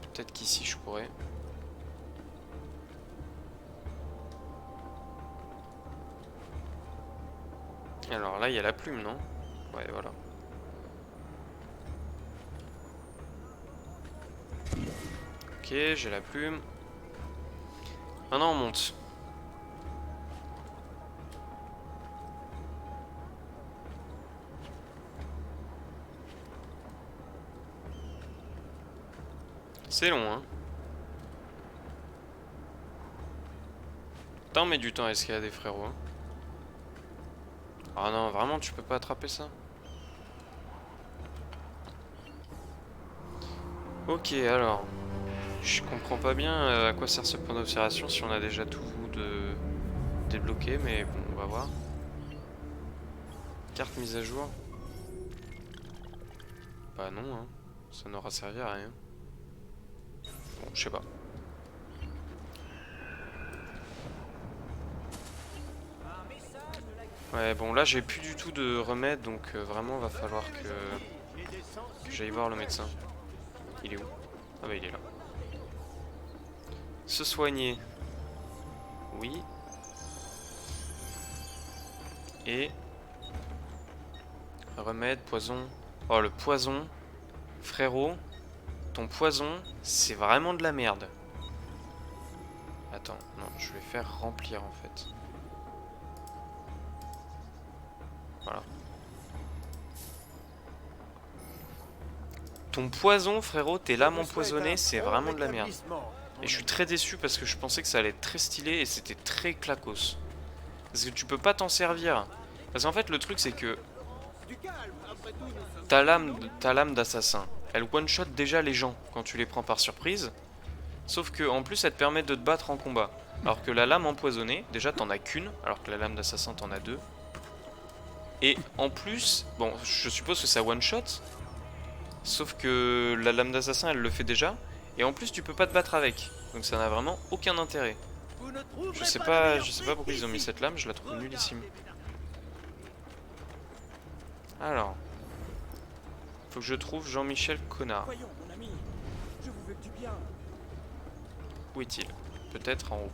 Peut-être qu'ici, je pourrais. Alors là, il y a la plume, non? Ouais, voilà. Ok, j'ai la plume. Maintenant, on monte. C'est long, hein. T'en mets du temps à escalader, frérot. Ah non, vraiment, tu peux pas attraper ça? Ok, alors. Je comprends pas bien à quoi sert ce point d'observation si on a déjà tout débloqué, mais bon, on va voir. Carte mise à jour. Bah non, hein. Ça n'aura servi à rien. Bon, je sais pas. Ouais, bon, là j'ai plus du tout de remède, donc vraiment va falloir que j'aille voir le médecin. Il est où? Ah bah il est là. Se soigner. Oui. Et... remède, poison. Oh le poison. Frérot. Ton poison, c'est vraiment de la merde. Attends, non, je vais faire remplir en fait. Voilà. Ton poison, frérot, tes lames empoisonnées, c'est vraiment de la merde. Et je suis très déçu parce que je pensais que ça allait être très stylé et c'était très clacos. Parce que tu peux pas t'en servir. Parce qu'en fait, le truc, c'est que ta lame d'assassin, elle one-shot déjà les gens quand tu les prends par surprise. Sauf que en plus, elle te permet de te battre en combat. Alors que la lame empoisonnée, déjà, t'en as qu'une. Alors que la lame d'assassin, t'en as deux. Et en plus, bon, je suppose que ça one-shot. Sauf que la lame d'assassin, elle le fait déjà. Et en plus, tu peux pas te battre avec. Donc ça n'a vraiment aucun intérêt. Je sais pas pourquoi ils ont mis cette lame, je la trouve nullissime. Alors. Faut que je trouve Jean-Michel Connard. Voyons, mon ami, je vous veux du bien. Où est-il? Peut-être en haut.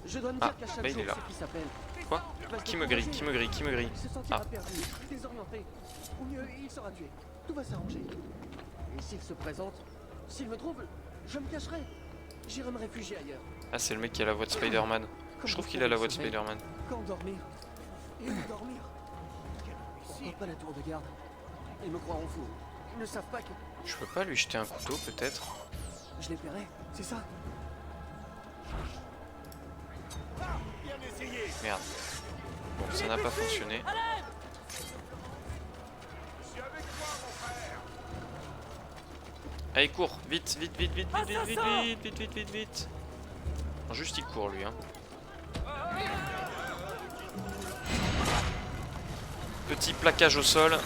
Je dois me Ah, dire qu'à chaque bah il jour, est là. ce qui s'appelle. Quoi? Qui me grille? Qui me grille? Qui me grille? Il se sentira Ah. perdu, désorienté. Ou mieux, il sera tué. Tout va s'arranger. Et s'il se présente, s'il me trouve, je me cacherai. J'irai me réfugier ailleurs. Ah, c'est le mec qui a la voix de Spider-Man. Je trouve qu'il a la voix de Spider-Man. Quand dormir? Et où dormir? Pourquoi pas la tour de garde? Ils me croiront fou. Ils ne savent pas que Je peux pas lui jeter un couteau, peut-être? je les paierai, c'est ça? Merde. Bon, ça n'a pas fonctionné. Allez, cours! Vite, vite, vite, vite, vite, vite, vite, vite, vite, vite, vite, vite. Non, juste il court, lui, hein. Petit plaquage au sol.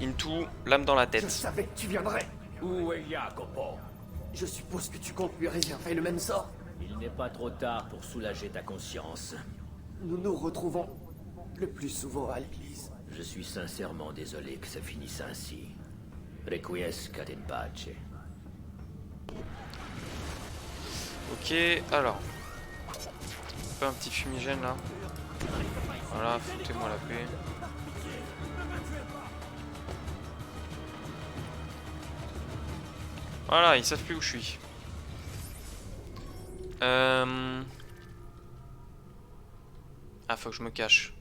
Into, lame dans la Je tête. savais que tu viendrais. Où est Jacopo? Je suppose que tu comptes lui réserver le même sort. Il n'est pas trop tard pour soulager ta conscience. Nous nous retrouvons le plus souvent à l'église. Je suis sincèrement désolé que ça finisse ainsi. Requiescat in pace. Ok, alors. Pas un petit fumigène là. Voilà, foutez-moi la paix. Voilà, ils savent plus où je suis. Ah, faut que je me cache.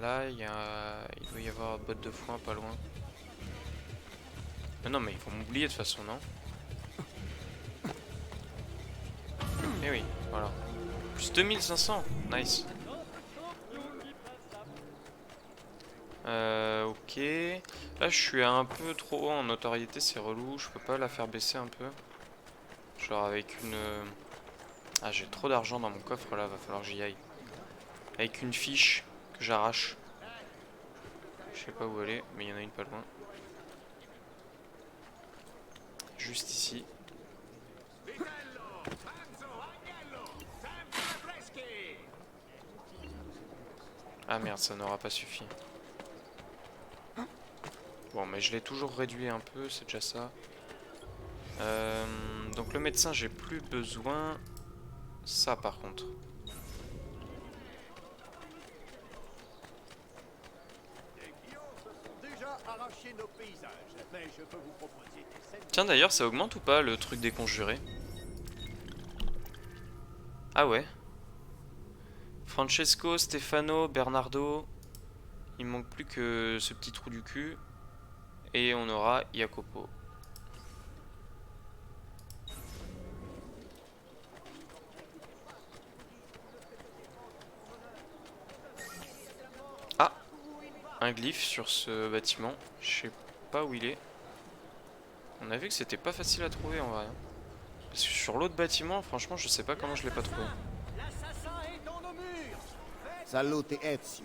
Là, il doit y avoir botte de foin pas loin. Mais non, mais ils vont m'oublier de toute façon, non? Eh oui, voilà. Plus 2500, nice. Ok. Là, je suis un peu trop haut en notoriété, c'est relou. Je peux pas la faire baisser un peu. Genre avec une... Ah, j'ai trop d'argent dans mon coffre là, va falloir que j'y aille. Avec une fiche que j'arrache. Je sais pas où elle est, mais il y en a une pas loin. Juste ici. Ah merde, ça n'aura pas suffi. Bon, mais je l'ai toujours réduit un peu, c'est déjà ça. Donc le médecin, j'ai plus besoin. Ça par contre. Tiens, d'ailleurs, ça augmente ou pas le truc des conjurés? Ah ouais. Francesco, Stefano, Bernardo. Il me manque plus que ce petit trou du cul. Et on aura Jacopo. Ah, un glyphe sur ce bâtiment. Je sais pas où il est. On a vu que c'était pas facile à trouver en vrai. Parce que sur l'autre bâtiment, franchement, je sais pas comment je l'ai pas trouvé. Salute Ezio.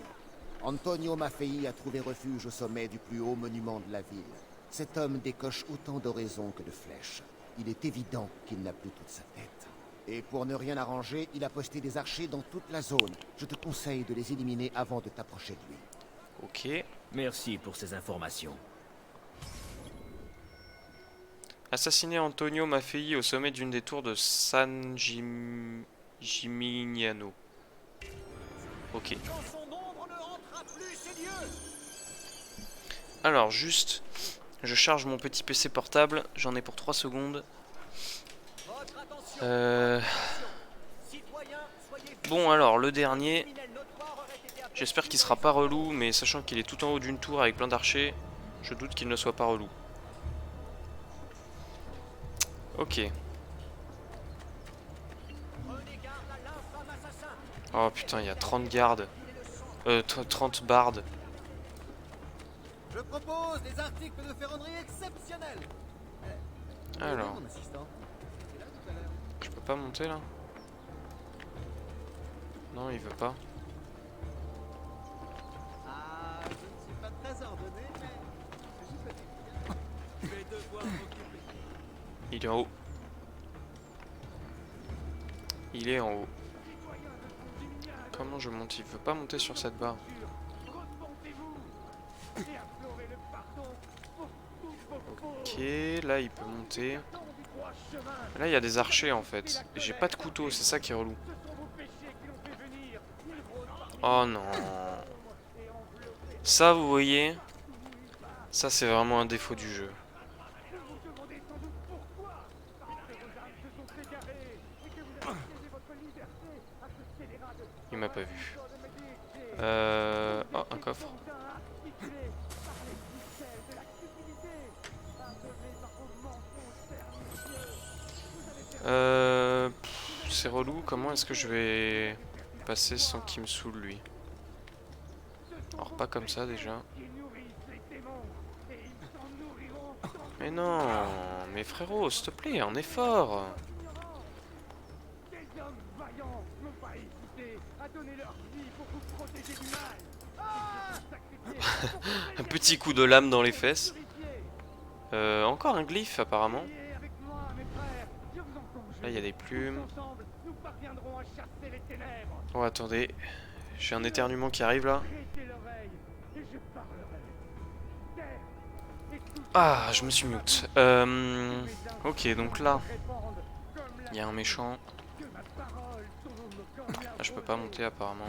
Antonio Maffei a trouvé refuge au sommet du plus haut monument de la ville. Cet homme décoche autant d'oraisons que de flèches. Il est évident qu'il n'a plus toute sa tête. Et pour ne rien arranger, il a posté des archers dans toute la zone. Je te conseille de les éliminer avant de t'approcher de lui. Ok. Merci pour ces informations. Assassiner Antonio Maffei au sommet d'une des tours de San Gimignano. Ok. Alors juste, je charge mon petit PC portable, j'en ai pour 3 secondes. Bon alors, le dernier, j'espère qu'il sera pas relou, mais sachant qu'il est tout en haut d'une tour avec plein d'archers, je doute qu'il ne soit pas relou. Ok. Oh putain, il y a 30 gardes. 30 bardes. Je propose des articles de ferronnerie exceptionnels. Alors. Je peux pas monter là? Non, il veut pas. Ah, je ne suis pas très ordonné, mais je vais devoir m'occuper. Il est en haut. Il est en haut. Comment je monte? Il veut pas monter sur cette barre. Ok, là il peut monter. Là il y a des archers en fait. J'ai pas de couteau, c'est ça qui est relou. Oh non. Ça vous voyez, ça c'est vraiment un défaut du jeu. Il m'a pas vu. Oh, un coffre. C'est relou, comment est-ce que je vais passer sans qu'il me saoule lui? Alors pas comme ça déjà. Mais non, mais frérot, s'il te plaît, un effort. Un petit coup de lame dans les fesses. Encore un glyphe apparemment. Là il y a des plumes. Oh attendez, j'ai un éternuement qui arrive là. Ah, je me suis mute. Ok, donc là, il y a un méchant. Ah, je peux pas monter apparemment.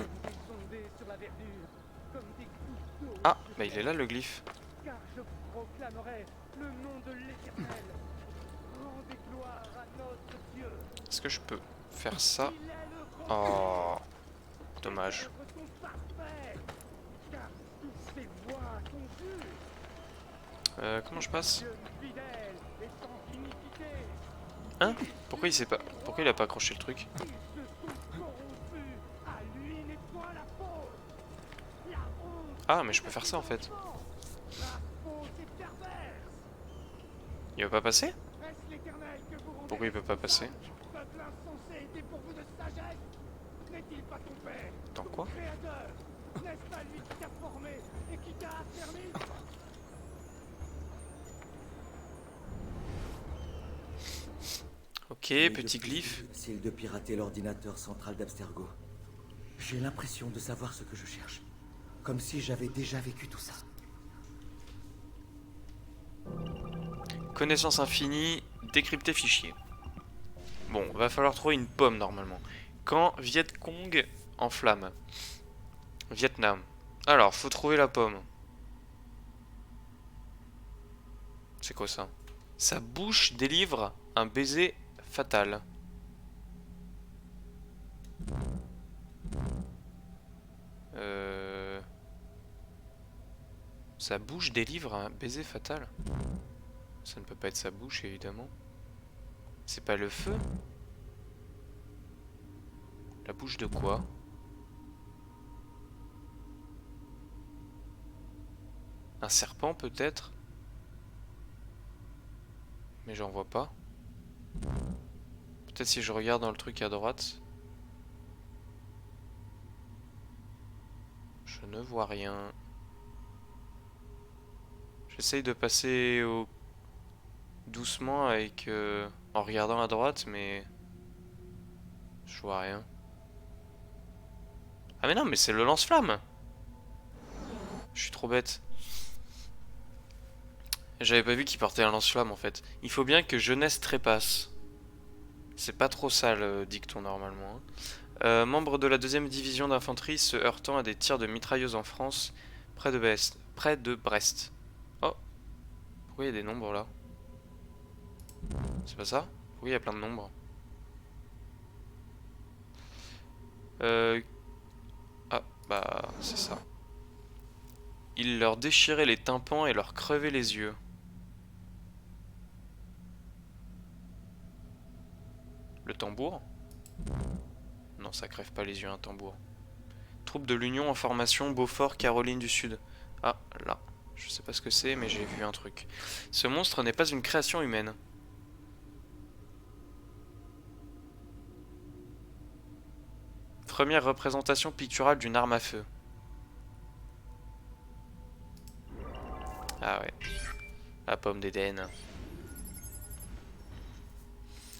Ah, bah il est là le glyphe. Est-ce que je peux faire ça? Oh, dommage. Comment je passe? Hein? Pourquoi il sait pas? Pourquoi il a pas accroché le truc? Ah, mais je peux faire ça en fait. Il va pas passer? Pourquoi il peut pas passer? Dans quoi? Ok, petit glyphe. Difficile de pirater l'ordinateur central d'Abstergo. J'ai l'impression de savoir ce que je cherche. Comme si j'avais déjà vécu tout ça. Connaissance infinie, décrypter fichier. Bon, va falloir trouver une pomme normalement. Quand Viet Cong en flamme. Vietnam. Alors, faut trouver la pomme. C'est quoi ça? Sa bouche délivre un baiser fatal. Sa bouche délivre un baiser fatal? Ça ne peut pas être sa bouche, évidemment. C'est pas le feu? La bouche de quoi? Un serpent, peut-être? Mais j'en vois pas. Peut-être si je regarde dans le truc à droite. Je ne vois rien. J'essaye de passer doucement avec en regardant à droite, mais Je vois rien. Ah mais non, mais c'est le lance-flamme. Je suis trop bête. J'avais pas vu qu'il portait un lance-flamme en fait. Il faut bien que jeunesse trépasse. C'est pas trop ça le dicton normalement. Membre de la 2e division d'infanterie se heurtant à des tirs de mitrailleuse en France, près de Brest. Oh, pourquoi il y a des nombres là? C'est pas ça? Pourquoi il y a plein de nombres? Ah, bah, c'est ça. Il leur déchirait les tympans et leur crevait les yeux. Le tambour? Non, ça crève pas les yeux un tambour. Troupes de l'Union en formation, Beaufort, Caroline du Sud. Ah, là. Je sais pas ce que c'est, mais j'ai vu un truc. Ce monstre n'est pas une création humaine. Première représentation picturale d'une arme à feu. Ah ouais. La pomme d'Éden.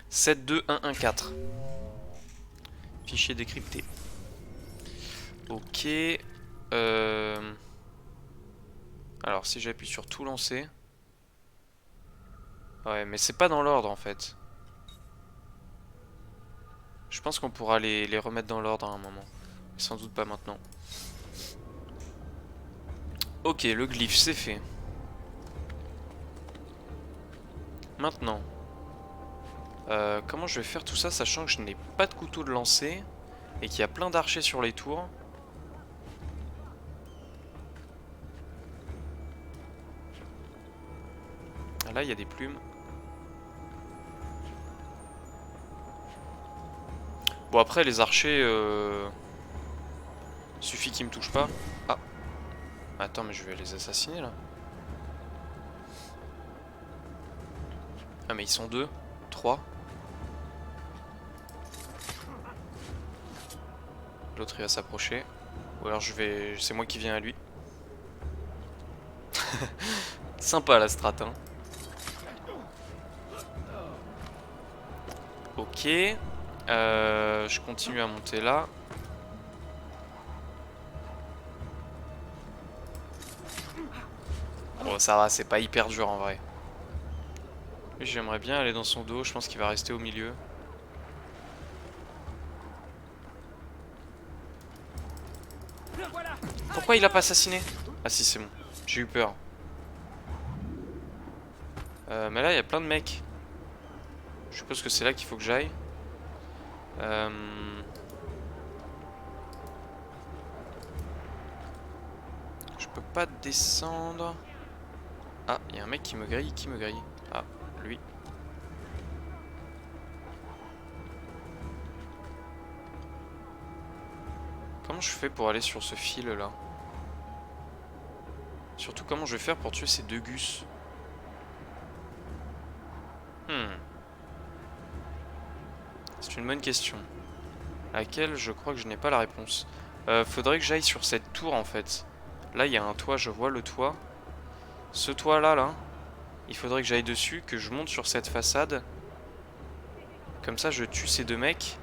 72114. Fichier décrypté. Ok. Alors si j'appuie sur tout lancer. Ouais, mais c'est pas dans l'ordre en fait. Je pense qu'on pourra les remettre dans l'ordre à un moment. Mais sans doute pas maintenant. Ok, le glyphe c'est fait. Maintenant. Comment je vais faire tout ça sachant que je n'ai pas de couteau de lancer et qu'il y a plein d'archers sur les tours. Ah, là il y a des plumes. Bon après les archers suffit qu'ils me touchent pas. Ah. Attends mais je vais les assassiner là. Ah mais ils sont 2, 3. L'autre il va s'approcher. Ou alors c'est moi qui viens à lui. Sympa la strat hein. Ok. Je continue à monter là. Bon ça va, c'est pas hyper dur en vrai. J'aimerais bien aller dans son dos, je pense qu'il va rester au milieu. Pourquoi il a pas assassiné? Ah si c'est bon, j'ai eu peur. Mais là il y a plein de mecs. Je suppose que c'est là qu'il faut que j'aille. Je peux pas descendre. Ah, il y a un mec qui me grille, Ah, lui. Comment je fais pour aller sur ce fil là? Surtout comment je vais faire pour tuer ces 2 gus? C'est une bonne question. À laquelle je crois que je n'ai pas la réponse. Faudrait que j'aille sur cette tour en fait. Là il y a un toit, je vois le toit. Ce toit là, il faudrait que j'aille dessus, que je monte sur cette façade. Comme ça je tue ces 2 mecs.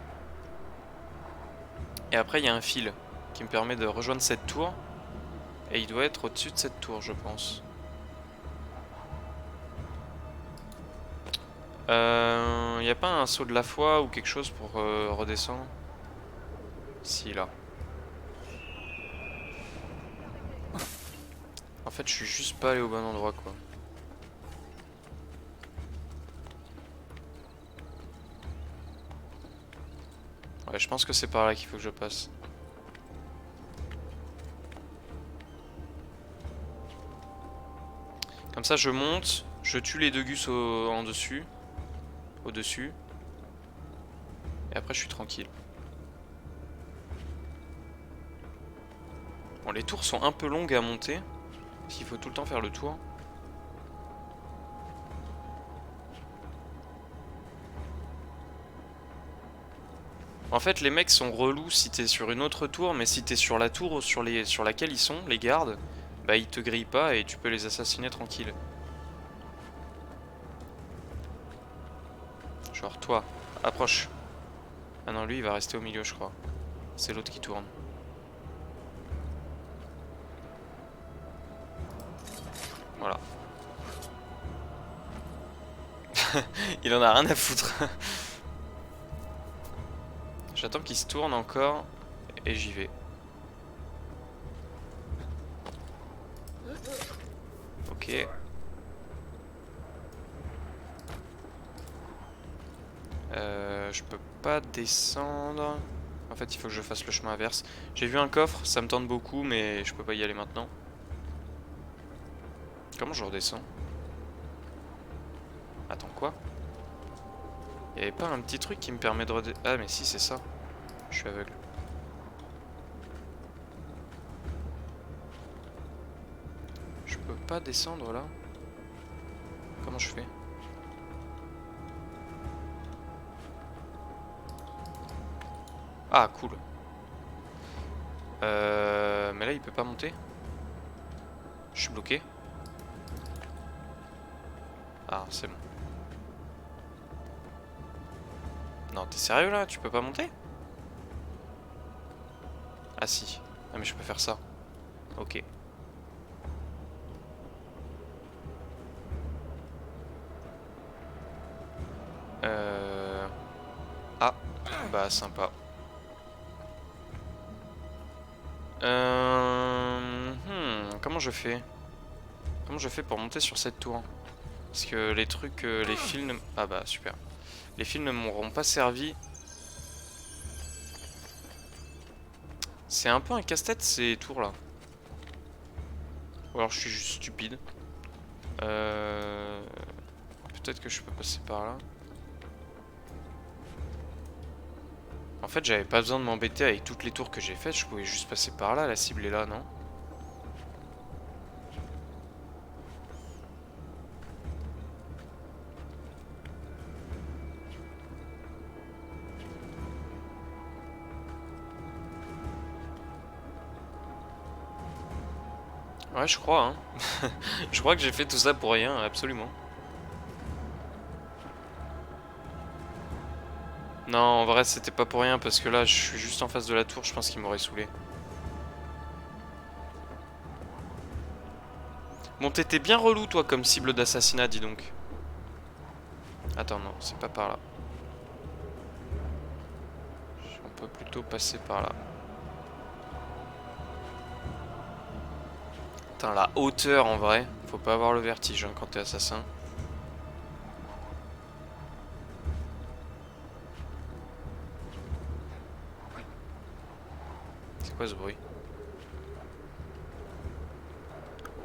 Et après il y a un fil qui me permet de rejoindre cette tour. Et il doit être au-dessus de cette tour je pense. Y a pas un saut de la foi ou quelque chose pour redescendre? Si là. En fait je suis juste pas allé au bon endroit quoi. Ouais je pense que c'est par là qu'il faut que je passe. Comme ça je monte, je tue les 2 gus en dessus. Au-dessus. Et après je suis tranquille. Bon les tours sont un peu longues à monter. Parce qu'il faut tout le temps faire le tour. En fait les mecs sont relous si t'es sur une autre tour. Mais si t'es sur la tour sur laquelle ils sont, les gardes, bah ils te grillent pas et tu peux les assassiner tranquille. Genre toi, approche. Ah non, lui il va rester au milieu je crois. C'est l'autre qui tourne. Voilà. Il en a rien à foutre. J'attends qu'il se tourne encore et j'y vais. Ok. Je peux pas descendre. En fait, il faut que je fasse le chemin inverse. J'ai vu un coffre, ça me tente beaucoup, mais je peux pas y aller maintenant. Comment je redescends? Attends, quoi? Il y avait pas un petit truc qui me permet de redescendre? Ah, mais si, c'est ça. Je suis aveugle. Je peux pas descendre là? Comment je fais? Ah, cool. Mais là, il peut pas monter? Je suis bloqué. Ah, c'est bon. Non, t'es sérieux là? Tu peux pas monter? Ah si. Ah mais je peux faire ça. Ok. Ah, bah sympa. Comment je fais? Comment je fais pour monter sur cette tour? Parce que les trucs, les fils ne... Ah bah super. Les fils ne m'auront pas servi. C'est un peu un casse-tête ces tours là. Ou alors je suis juste stupide. Peut-être que je peux passer par là. En fait j'avais pas besoin de m'embêter avec toutes les tours que j'ai faites. Je pouvais juste passer par là, la cible est là, non? Ouais, je crois, hein. Je crois que j'ai fait tout ça pour rien, absolument. Non, en vrai, c'était pas pour rien, parce que là, je suis juste en face de la tour, je pense qu'il m'aurait saoulé. Bon, t'étais bien relou, toi, comme cible d'assassinat, dis donc. Attends, non, c'est pas par là. On peut plutôt passer par là. Putain, la hauteur en vrai, faut pas avoir le vertige hein, quand t'es assassin. C'est quoi ce bruit?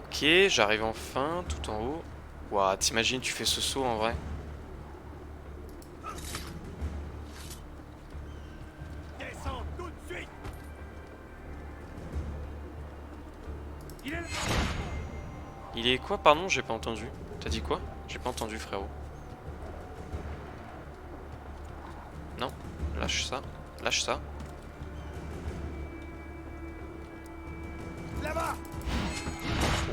Ok, j'arrive enfin, tout en haut. Ouah, t'imagines, tu fais ce saut en vrai? Descends tout de suite. Il est quoi, pardon? J'ai pas entendu. T'as dit quoi? J'ai pas entendu, frérot. Non, lâche ça. Lâche ça. Là-bas.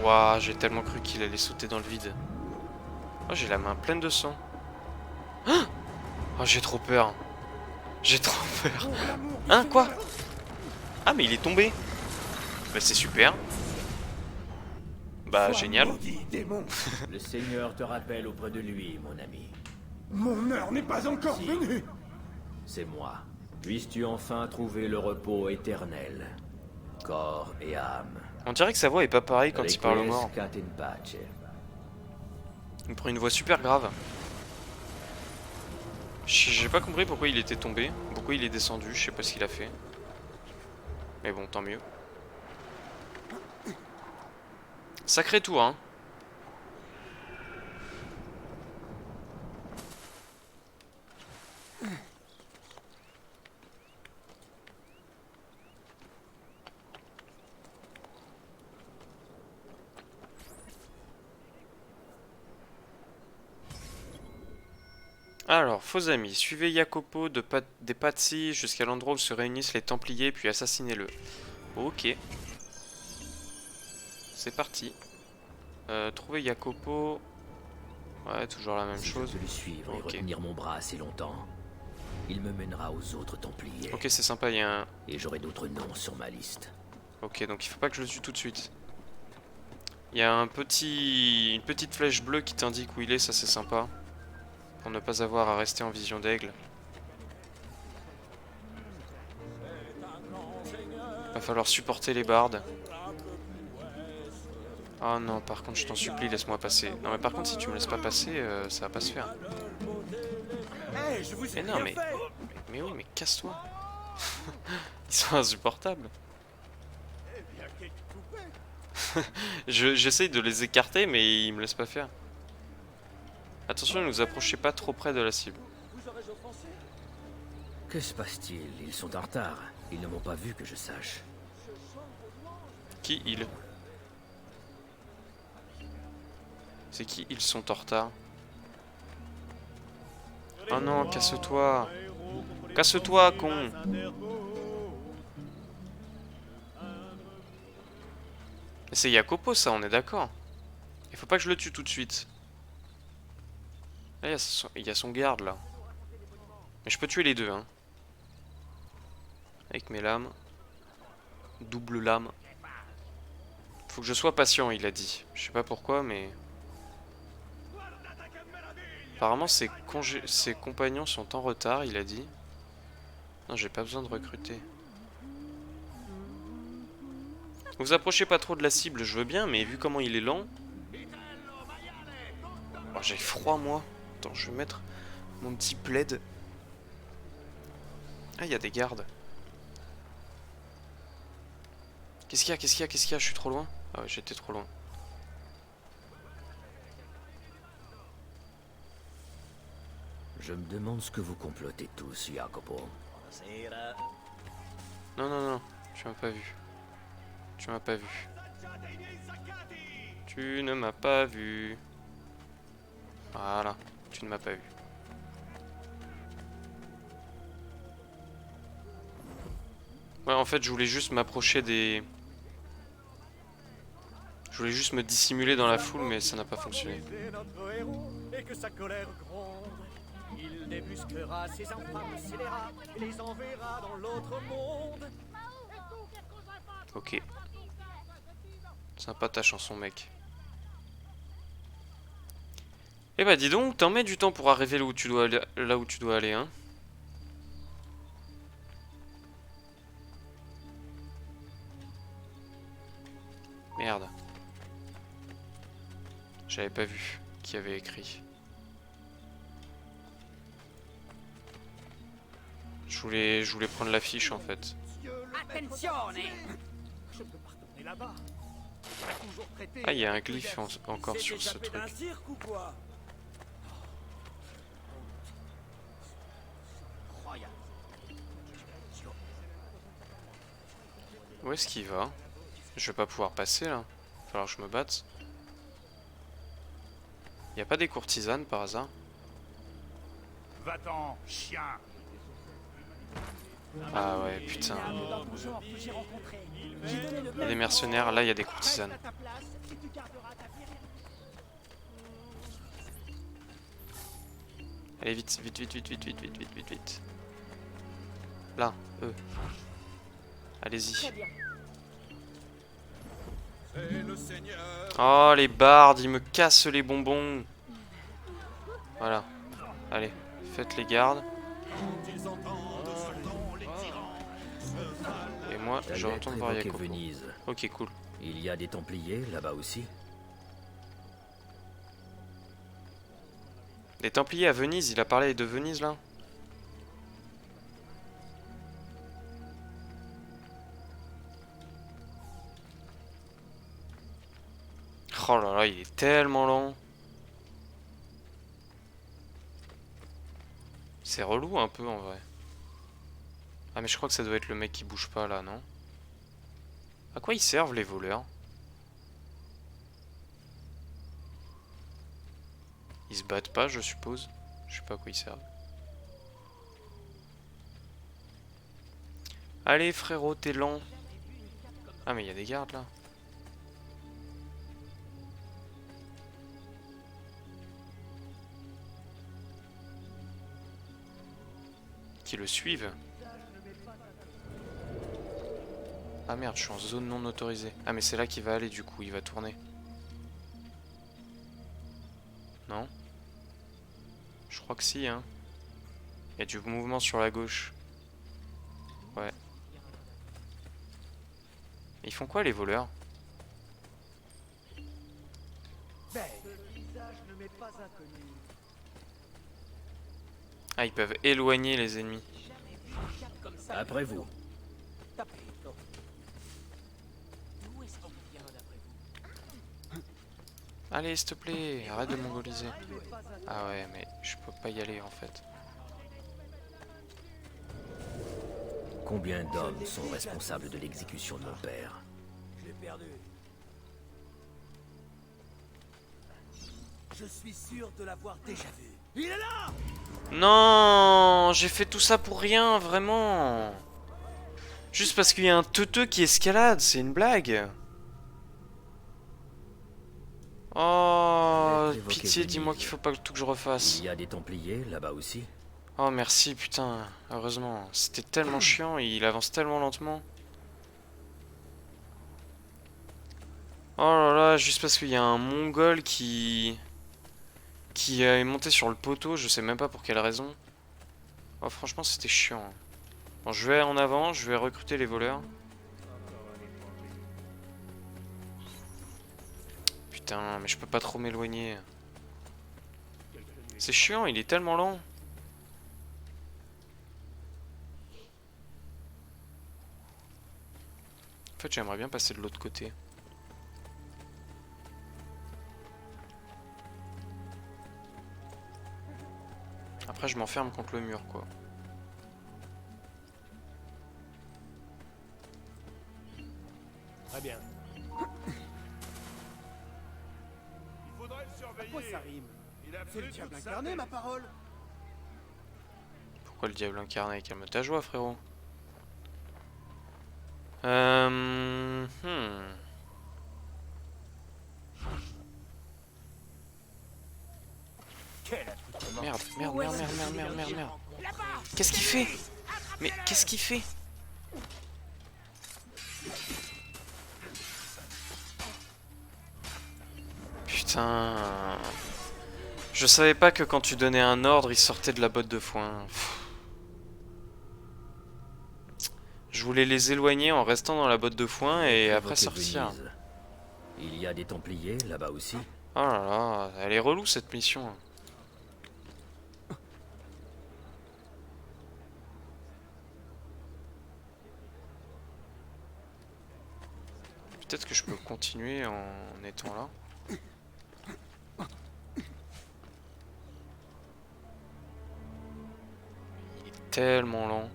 Ouah, j'ai tellement cru qu'il allait sauter dans le vide. Oh, j'ai la main pleine de sang. Oh, j'ai trop peur. J'ai trop peur. Hein, quoi? Ah, mais il est tombé. Bah, c'est super. Bah, génial. Le Seigneur te rappelle auprès de lui, mon ami. Mon heure n'est pas encore venue. C'est moi. Puisses-tu enfin trouver le repos éternel, corps et âme. On dirait que sa voix est pas pareille quand il parle aux morts. Requiescat in pace. Il prend une voix super grave. J'ai pas compris pourquoi il était tombé, pourquoi il est descendu, je sais pas ce qu'il a fait. Mais bon, tant mieux. Sacré tour, hein. Alors, faux amis, suivez Jacopo des Pazzi jusqu'à l'endroit où se réunissent les Templiers, puis assassinez-le. Ok. C'est parti. Trouver Jacopo. Ouais, toujours la même chose. Je peux lui suivre et retenir mon bras assez longtemps. il me mènera aux autres Templiers. Ok, c'est sympa, il y a un... Et j'aurai d'autres noms sur ma liste. Ok, donc il faut pas que je le tue tout de suite. Il y a une petite flèche bleue qui t'indique où il est, ça c'est sympa. Pour ne pas avoir à rester en vision d'aigle. Va falloir supporter les bardes. Oh non, par contre, je t'en supplie, laisse-moi passer. Non, mais par contre, si tu me laisses pas passer, ça va pas se faire. Mais non, mais oui, mais casse-toi. Ils sont insupportables. J'essaye de les écarter, mais ils me laissent pas faire. Attention, ne nous approchez pas trop près de la cible. Que se passe-t-il? Ils sont en retard. Ils ne m'ont pas vu que je sache. Qui ils? C'est qui ils sont en retard? Oh non, casse-toi! Casse-toi, con! Mais c'est Jacopo, ça, on est d'accord. Il faut pas que je le tue tout de suite. Là, il y a son garde, là. Mais je peux tuer les deux, hein. Avec mes lames. Double lame. Faut que je sois patient, il a dit. Je sais pas pourquoi, mais... Apparemment, ses compagnons sont en retard, il a dit. Non, j'ai pas besoin de recruter. Vous approchez pas trop de la cible, je veux bien, mais vu comment il est lent... Oh, j'ai froid, moi. Attends, je vais mettre mon petit plaid. Ah, il y a des gardes. Qu'est-ce qu'il y a? Qu'est-ce qu'il y a? Qu'est-ce qu'il y a? Je suis trop loin? Ah ouais, j'étais trop loin. Je me demande ce que vous complotez tous, Jacopo. Non, non, non. Tu m'as pas vu. Tu m'as pas vu. Tu ne m'as pas vu. Voilà. Tu ne m'as pas vu. Ouais, en fait, je voulais juste m'approcher des... Je voulais juste me dissimuler dans la foule, mais ça n'a pas fonctionné. Il débusquera ses infâmes scélérats et les enverra dans l'autre monde. Ok. Sympa ta chanson, mec. Eh bah dis donc, t'en mets du temps pour arriver là où tu dois aller, hein. Merde. J'avais pas vu qui avait écrit. Je voulais prendre l'affiche en fait. Ah, il y a un glyphe encore sur ce truc. Où est-ce qu'il va? Je vais pas pouvoir passer là. Il va falloir que je me batte. Y a pas des courtisanes par hasard? Va-t'en, chien. Ah ouais, putain. Il y a des mercenaires, là il y a des courtisanes. Allez vite, vite, vite, vite, vite, vite, vite, vite, vite, vite. Là, eux. Allez-y. Oh les bardes, ils me cassent les bonbons. Voilà. Allez, faites les gardes. Et moi, je retourne voir Jacopo. Venise. Ok, cool. Il y a des Templiers là-bas aussi. Les Templiers à Venise, il a parlé de Venise là? Oh là là, il est tellement lent. C'est relou un peu en vrai. Ah mais je crois que ça doit être le mec qui bouge pas là, non? À quoi ils servent les voleurs? Ils se battent pas, je suppose. Je sais pas à quoi ils servent. Allez frérot, t'es lent. Ah mais il y a des gardes là. qu'ils le suivent. Ah merde, je suis en zone non autorisée. Ah mais c'est là qu'il va aller du coup, il va tourner. Non? Je crois que si, hein. Il y a du mouvement sur la gauche. Ouais. Ils font quoi les voleurs? Ah, ils peuvent éloigner les ennemis. Après vous. Allez, s'il te plaît, arrête de mongoliser. Ah ouais, mais je peux pas y aller en fait. Combien d'hommes sont responsables de l'exécution de mon père? Je l'ai perdu. Je suis sûr de l'avoir déjà vu. Il est là! Non, j'ai fait tout ça pour rien, vraiment. Juste parce qu'il y a un teuteux qui escalade, c'est une blague. Oh, pitié, dis-moi qu'il faut pas tout que je refasse. Il y a des Templiers là-bas aussi. Oh merci, putain, heureusement. C'était tellement chiant, il avance tellement lentement. Oh là là, juste parce qu'il y a un mongol qui est monté sur le poteau, je sais même pas pour quelle raison. Oh franchement c'était chiant. Bon, je vais en avant, je vais recruter les voleurs. Putain, mais je peux pas trop m'éloigner. C'est chiant, il est tellement lent. En fait, j'aimerais bien passer de l'autre côté. Après, je m'enferme contre le mur, quoi. Très bien. Il faudrait le surveiller. À quoi ça rime? Il a C'est le plus diable toute sa incarné, tête. ma parole. Pourquoi le diable incarné? Calme ta joie, frérot. Merde, merde, merde, merde, merde, merde, merde, merde. Qu'est-ce qu'il fait? Mais qu'est-ce qu'il fait? Putain. Je savais pas que quand tu donnais un ordre, il sortait de la botte de foin. Pff. Je voulais les éloigner en restant dans la botte de foin et après sortir. Il y a des Templiers là-bas aussi. Oh là là, elle est relou cette mission. Peut-être que je peux continuer en étant là. Il est tellement lent.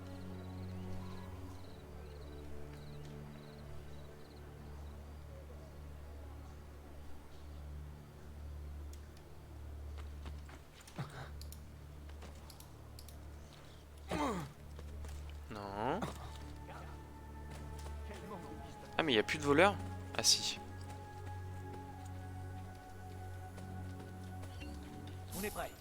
Non. Ah mais il n'y a plus de voleurs? Ah si. On est prêt.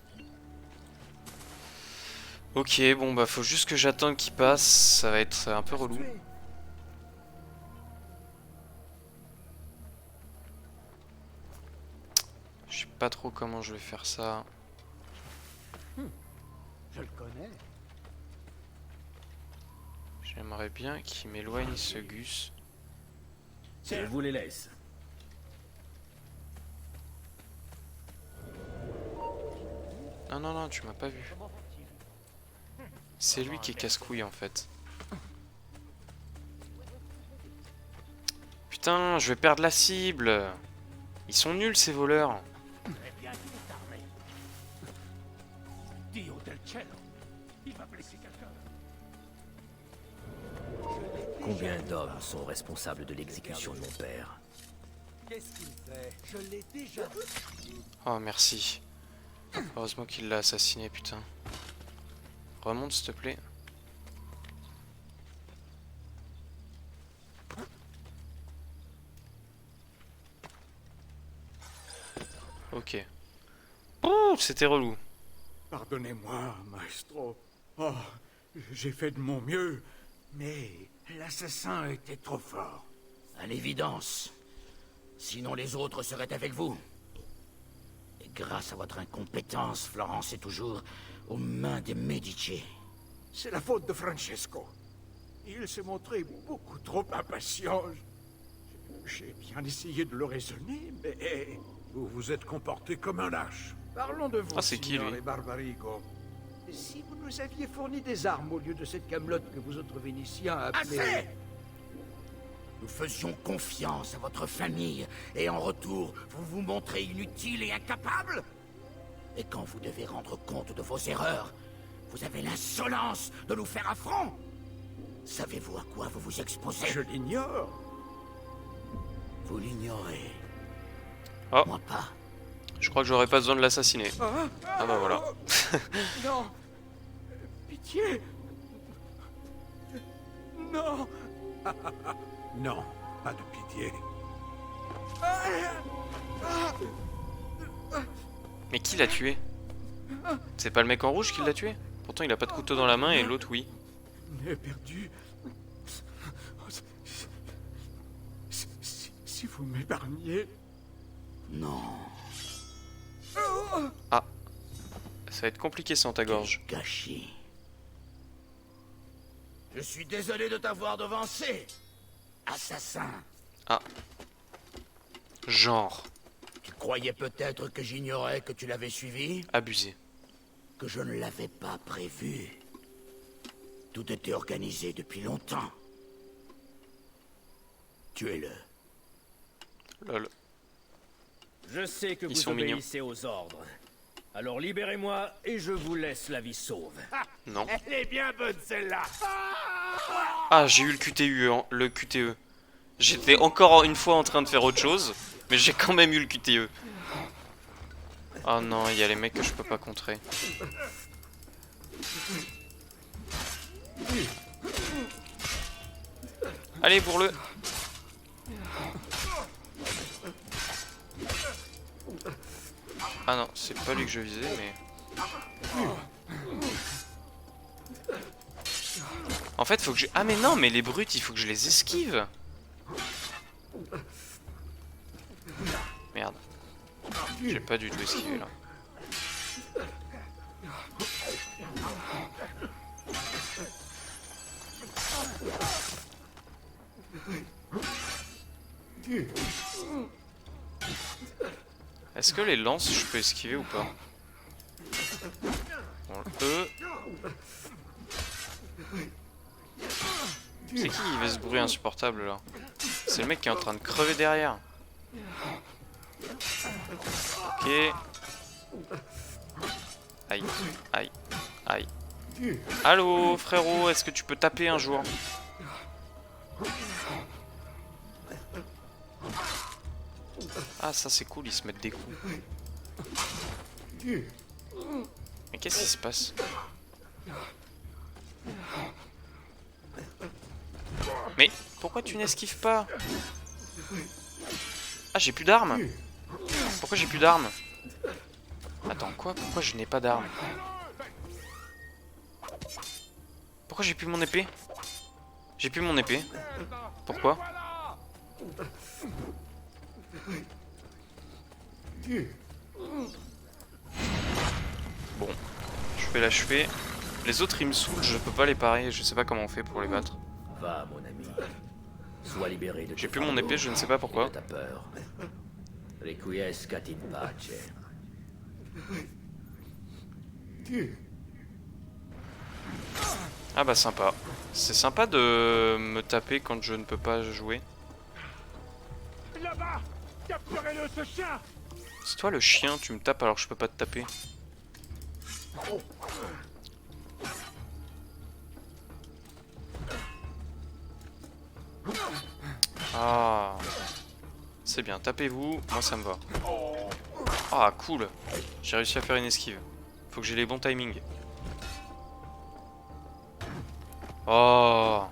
Ok, bon bah faut juste que j'attende qu'il passe, ça va être un peu relou. Je sais pas trop comment je vais faire ça. Je le connais. J'aimerais bien qu'il m'éloigne ce Gus. Je vous les laisse. Non, non, non, tu m'as pas vu. C'est lui qui est casse-couille en fait. Putain, je vais perdre la cible. Ils sont nuls ces voleurs. Dio del cielo. Il va blesser quelqu'un. Combien d'hommes sont responsables de l'exécution de mon père? Qu'est-ce qu'il fait? Je l'ai déjà vu. Oh merci. Heureusement qu'il l'a assassiné, putain. Remonte s'il te plaît. Ok. Oh, c'était relou. Pardonnez-moi, maestro. Oh, J'ai fait de mon mieux, mais l'assassin était trop fort. À l'évidence. Sinon les autres seraient avec vous. Et grâce à votre incompétence, Florence est toujours aux mains des Medici. C'est la faute de Francesco. Il s'est montré beaucoup trop impatient. J'ai bien essayé de le raisonner, mais vous vous êtes comporté comme un lâche. Parlons de vous, Ah, c'est qui, Signore lui? Barbarigo. Si vous nous aviez fourni des armes au lieu de cette camelote que vous autres Vénitiens appelez... Assez! Nous faisions confiance à votre famille, et en retour, vous vous montrez inutile et incapable? Et quand vous devez rendre compte de vos erreurs, vous avez l'insolence de nous faire affront? Savez-vous à quoi vous vous exposez? Je l'ignore. Vous l'ignorez. Oh. Moi pas. Je crois que j'aurais pas besoin de l'assassiner. Ah bah voilà. Non. Pitié. Non. Non, pas de pitié. Mais qui l'a tué? C'est pas le mec en rouge qui l'a tué? Pourtant il a pas de couteau dans la main et l'autre oui. J'ai perdu. Si vous m'épargniez... Non. Ah. Ça va être compliqué sans ta gorge. Gâchis. Je suis désolé de t'avoir devancé, assassin. Ah. Genre. Tu croyais peut-être que j'ignorais que tu l'avais suivi? Abusé. Que je ne l'avais pas prévu. Tout était organisé depuis longtemps. Tuez-le. Lol. Je sais que Ils vous sont mignons. obéissez aux ordres. Alors libérez-moi et je vous laisse la vie sauve. Non. Elle est bien bonne celle-là. Ah, j'ai eu le QTE, le QTE. J'étais encore une fois en train de faire autre chose, mais j'ai quand même eu le QTE. Oh non, il y a les mecs que je peux pas contrer. Allez, pour le. Ah non, c'est pas lui que je visais, mais... En fait, faut que je... Ah mais non, mais les brutes, il faut que je les esquive. Merde. J'ai pas du tout esquivé, là. Est-ce que les lances, je peux esquiver ou pas? Bon, eux... C'est qui fait ce bruit insupportable là? C'est le mec qui est en train de crever derrière. Ok. Aïe, aïe, aïe. Allô frérot, est-ce que tu peux taper un jour? Ah ça c'est cool, ils se mettent des coups. Mais qu'est-ce qui se passe? Mais pourquoi tu n'esquives pas? Ah j'ai plus d'armes. Pourquoi j'ai plus d'armes? Attends quoi? Pourquoi je n'ai pas d'armes? Pourquoi j'ai plus mon épée? J'ai plus mon épée. Pourquoi? Bon, je vais l'achever. Les autres ils me saoulent, je peux pas les parer, je sais pas comment on fait pour les battre. Va mon ami. Sois libéré de... J'ai plus mon épée, je ne sais pas pourquoi. Ta peur. Requiescat in pace. Ah bah sympa. C'est sympa de me taper quand je ne peux pas jouer. Là-bas, capturez-le ce chien. C'est toi le chien, tu me tapes alors que je peux pas te taper. Ah, c'est bien, tapez-vous, moi ça me va. Ah cool, j'ai réussi à faire une esquive. Faut que j'ai les bons timings. Oh.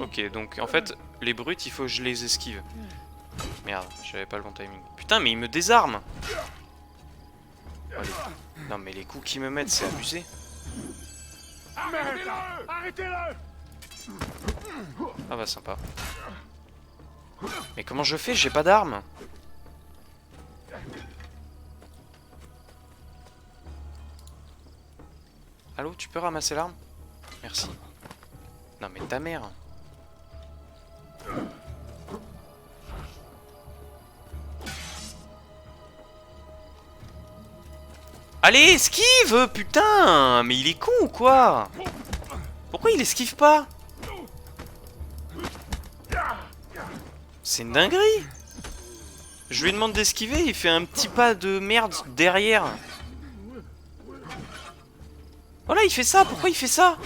Ok, donc en fait, les brutes, il faut que je les esquive. Merde. Merde, j'avais pas le bon timing. Putain, mais il me désarme. Oh, non mais les coups qu'ils me mettent, c'est abusé. Arrêtez-le! Arrêtez-le! Ah bah sympa. Mais comment je fais? J'ai pas d'armes. Allô, tu peux ramasser l'arme? Merci. Non mais ta mère. Allez, esquive! Putain! Mais il est con ou quoi? Pourquoi il esquive pas? C'est une dinguerie! Je lui demande d'esquiver, il fait un petit pas de merde derrière. Voilà, il fait ça, pourquoi il fait ça?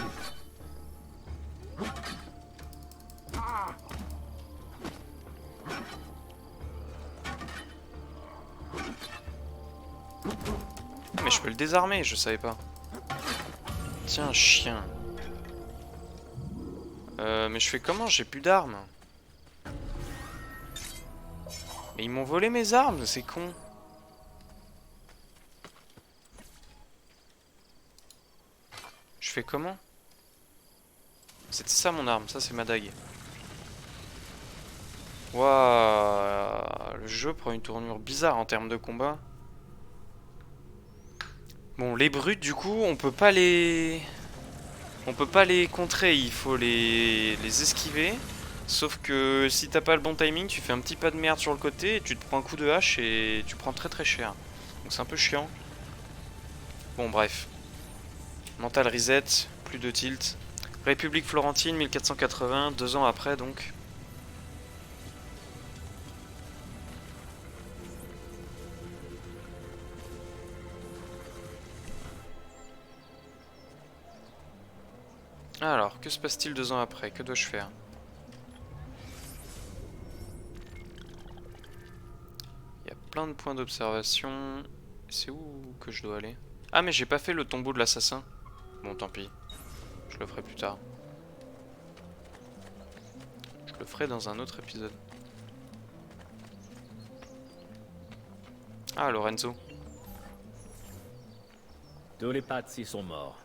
Mais je peux le désarmer, je savais pas. Tiens, chien. Mais je fais comment? J'ai plus d'armes. Mais ils m'ont volé mes armes, c'est con. Je fais comment? C'était ça mon arme, ça c'est ma dague. Waouh, le jeu prend une tournure bizarre en termes de combat. Bon, les brutes du coup, on peut pas les contrer, il faut les esquiver. Sauf que si t'as pas le bon timing, tu fais un petit pas de merde sur le côté et tu te prends un coup de hache et tu prends très très cher. Donc c'est un peu chiant. Bon bref. Mental reset, plus de tilt. République Florentine, 1480, 2 ans après donc. Alors, que se passe-t-il 2 ans après? Que dois-je faire? Il y a plein de points d'observation. C'est où que je dois aller? Ah mais j'ai pas fait le tombeau de l'assassin. Bon tant pis. Je le ferai plus tard. Je le ferai dans un autre épisode. Ah Lorenzo. Tous les Pazzi sont morts.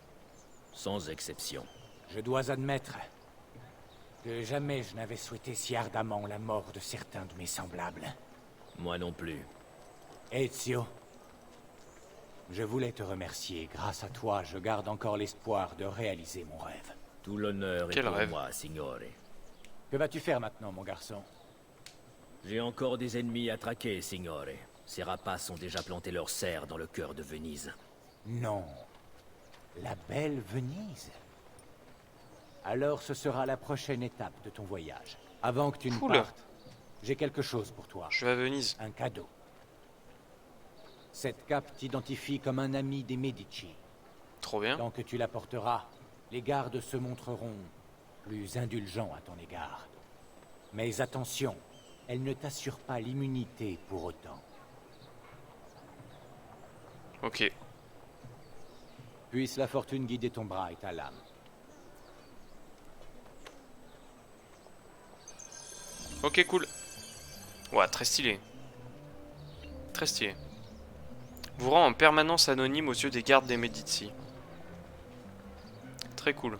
Sans exception. Je dois admettre que jamais je n'avais souhaité si ardemment la mort de certains de mes semblables. Moi non plus. Ezio, je voulais te remercier. Grâce à toi, je garde encore l'espoir de réaliser mon rêve. Tout l'honneur est pour moi, signore. Que vas-tu faire maintenant, mon garçon? J'ai encore des ennemis à traquer, signore. Ces rapaces ont déjà planté leurs serres dans le cœur de Venise. Non. La belle Venise? Alors ce sera la prochaine étape de ton voyage. Avant que tu ne partes, j'ai quelque chose pour toi. Je vais à Venise. Un cadeau. Cette cape t'identifie comme un ami des Medici. Trop bien. Tant que tu la porteras, les gardes se montreront plus indulgents à ton égard. Mais attention, elle ne t'assure pas l'immunité pour autant. Ok. Puisse la fortune guider ton bras et ta lame. Ok, cool. Ouais, très stylé. Très stylé. Vous rend en permanence anonyme aux yeux des gardes des Medici. Très cool.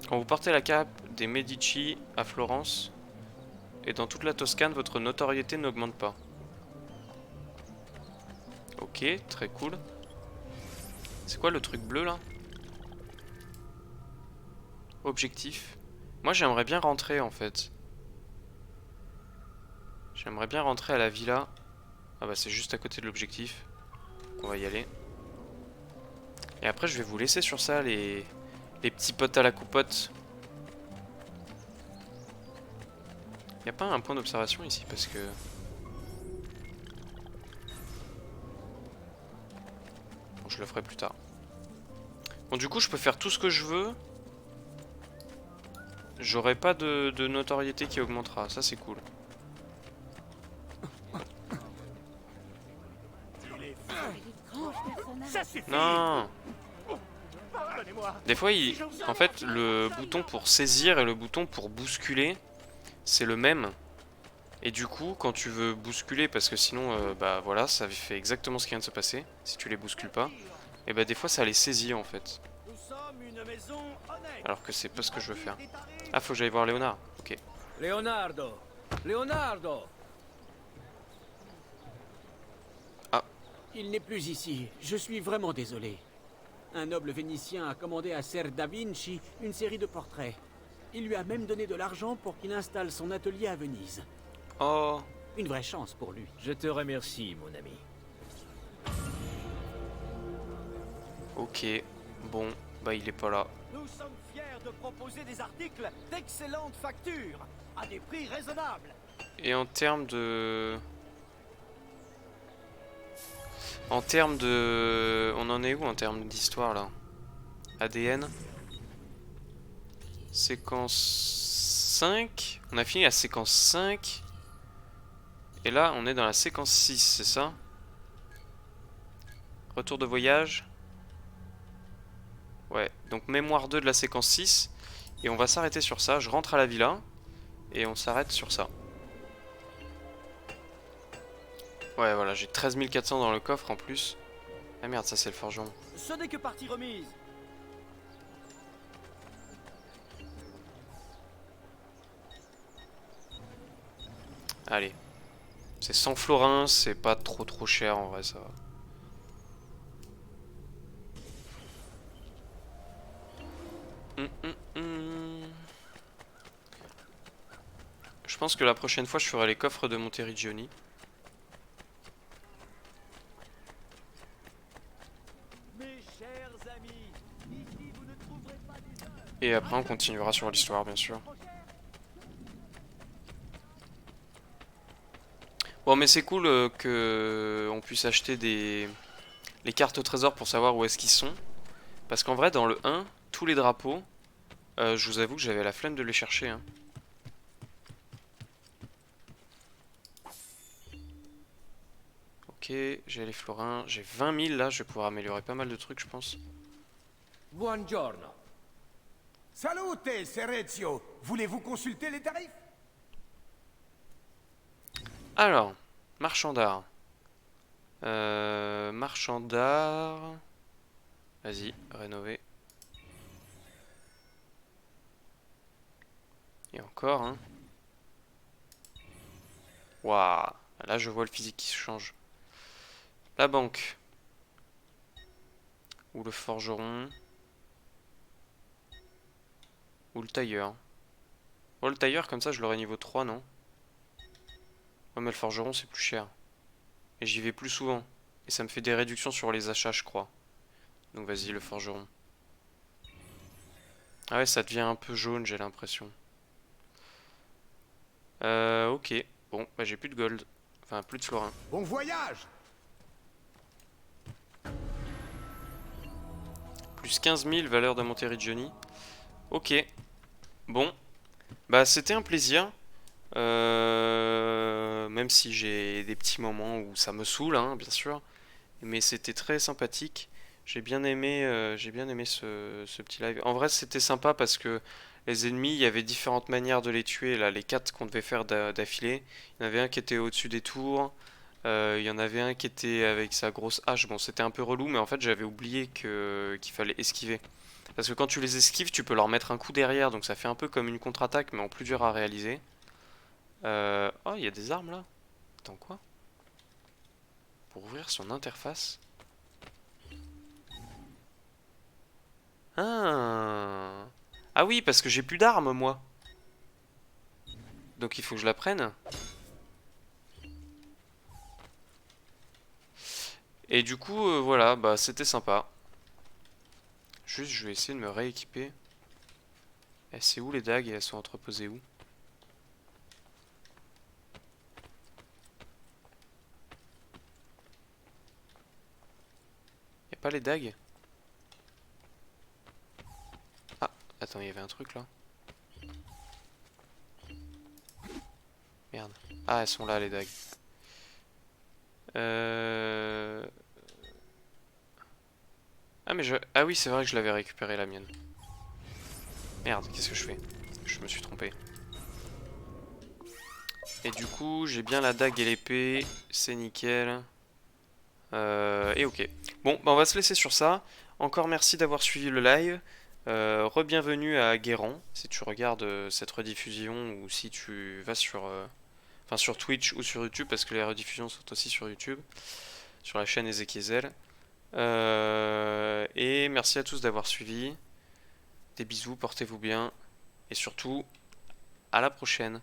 Quand vous portez la cape des Medici à Florence et dans toute la Toscane, votre notoriété n'augmente pas. Ok, très cool. C'est quoi le truc bleu là? Objectif. Moi j'aimerais bien rentrer en fait. J'aimerais bien rentrer à la villa. Ah bah c'est juste à côté de l'objectif. On va y aller. Et après je vais vous laisser sur ça les petits potes à la coupote. Y a pas un point d'observation ici parce que... Bon, je le ferai plus tard. Bon du coup je peux faire tout ce que je veux. J'aurai pas de notoriété qui augmentera, ça c'est cool. Non. Des fois, en fait, le bouton pour saisir et le bouton pour bousculer, c'est le même. Et du coup, quand tu veux bousculer, parce que sinon, bah voilà, ça fait exactement ce qui vient de se passer, si tu les bouscules pas, et bah des fois ça les saisit en fait. Alors que c'est pas ce que je veux faire. Ah, faut que j'aille voir Léonard, ok. Leonardo! Leonardo! Ah. Il n'est plus ici, je suis vraiment désolé. Un noble vénitien a commandé à Ser Da Vinci une série de portraits. Il lui a même donné de l'argent pour qu'il installe son atelier à Venise. Oh. Une vraie chance pour lui. Je te remercie, mon ami. Ok, bon, bah il est pas là. Nous sommes fiers de proposer des articles d'excellente facture, à des prix raisonnables. Et en termes de... On en est où en termes d'histoire là? ADN. Séquence 5. On a fini la séquence 5. Et là, on est dans la séquence 6, c'est ça? Retour de voyage. Ouais, donc mémoire 2 de la séquence 6. Et on va s'arrêter sur ça. Je rentre à la villa. Et on s'arrête sur ça. Ouais, voilà, j'ai 13 400 dans le coffre en plus. Ah merde, ça c'est le forgeron. Ce n'est que partie remise. Allez. C'est 100 florins, c'est pas trop cher en vrai, ça va. Je pense que la prochaine fois je ferai les coffres de Monteriggioni. Et après on continuera sur l'histoire bien sûr. Bon mais c'est cool que on puisse acheter les cartes au trésor pour savoir où est-ce qu'ils sont. Parce qu'en vrai dans le 1, tous les drapeaux, je vous avoue que j'avais la flemme de les chercher. Hein. Ok, j'ai les florins, j'ai 20 000 là, je vais pouvoir améliorer pas mal de trucs je pense. Buongiorno. Salute, Serezio. Voulez-vous consulter les tarifs? Alors, marchand d'art. Marchand d'art. Vas-y, rénover. Et encore, hein. Waouh, là je vois le physique qui se change. La banque. Ou le forgeron. Ou le tailleur. Oh, le tailleur, comme ça, je l'aurai niveau 3, non? Ouais, mais le forgeron, c'est plus cher. Et j'y vais plus souvent. Et ça me fait des réductions sur les achats, je crois. Donc vas-y, le forgeron. Ah ouais, ça devient un peu jaune, j'ai l'impression. Ok. Bon, bah j'ai plus de gold. Enfin, plus de florin. Bon voyage! Plus 15 000 valeur de Monteriggioni. Ok. Bon. Bah c'était un plaisir. Même si j'ai des petits moments où ça me saoule, hein, bien sûr. Mais c'était très sympathique. J'ai bien aimé ce petit live. En vrai c'était sympa parce que les ennemis, il y avait différentes manières de les tuer. Là, les 4 qu'on devait faire d'affilée. Il y en avait un qui était au-dessus des tours. Il y en avait un qui était avec sa grosse hache. Bon, c'était un peu relou, mais en fait, j'avais oublié qu'il fallait esquiver. Parce que quand tu les esquives, tu peux leur mettre un coup derrière. Donc ça fait un peu comme une contre-attaque, mais en plus dur à réaliser. Oh, il y a des armes là. Attends, quoi? Pour ouvrir son interface. Ah oui, parce que j'ai plus d'armes, moi. Donc il faut que je la prenne. Et du coup, voilà, bah c'était sympa. Juste, je vais essayer de me rééquiper. Et c'est où les dagues et elles sont entreposées où? Y'a pas les dagues? Ah, attends, il y avait un truc là. Merde. Ah, elles sont là les dagues. Ah mais ah oui c'est vrai que je l'avais récupéré la mienne. Merde, qu'est-ce que je fais? Je me suis trompé. Et du coup, j'ai bien la dague et l'épée. C'est nickel. Et ok. Bon, bah on va se laisser sur ça. Encore merci d'avoir suivi le live. Re-bienvenue à Guérant, si tu regardes cette rediffusion ou si tu vas sur, sur Twitch ou sur YouTube, parce que les rediffusions sont aussi sur YouTube, sur la chaîne Ezekiel. Et merci à tous d'avoir suivi. Des bisous, portez-vous bien. Et surtout, à la prochaine.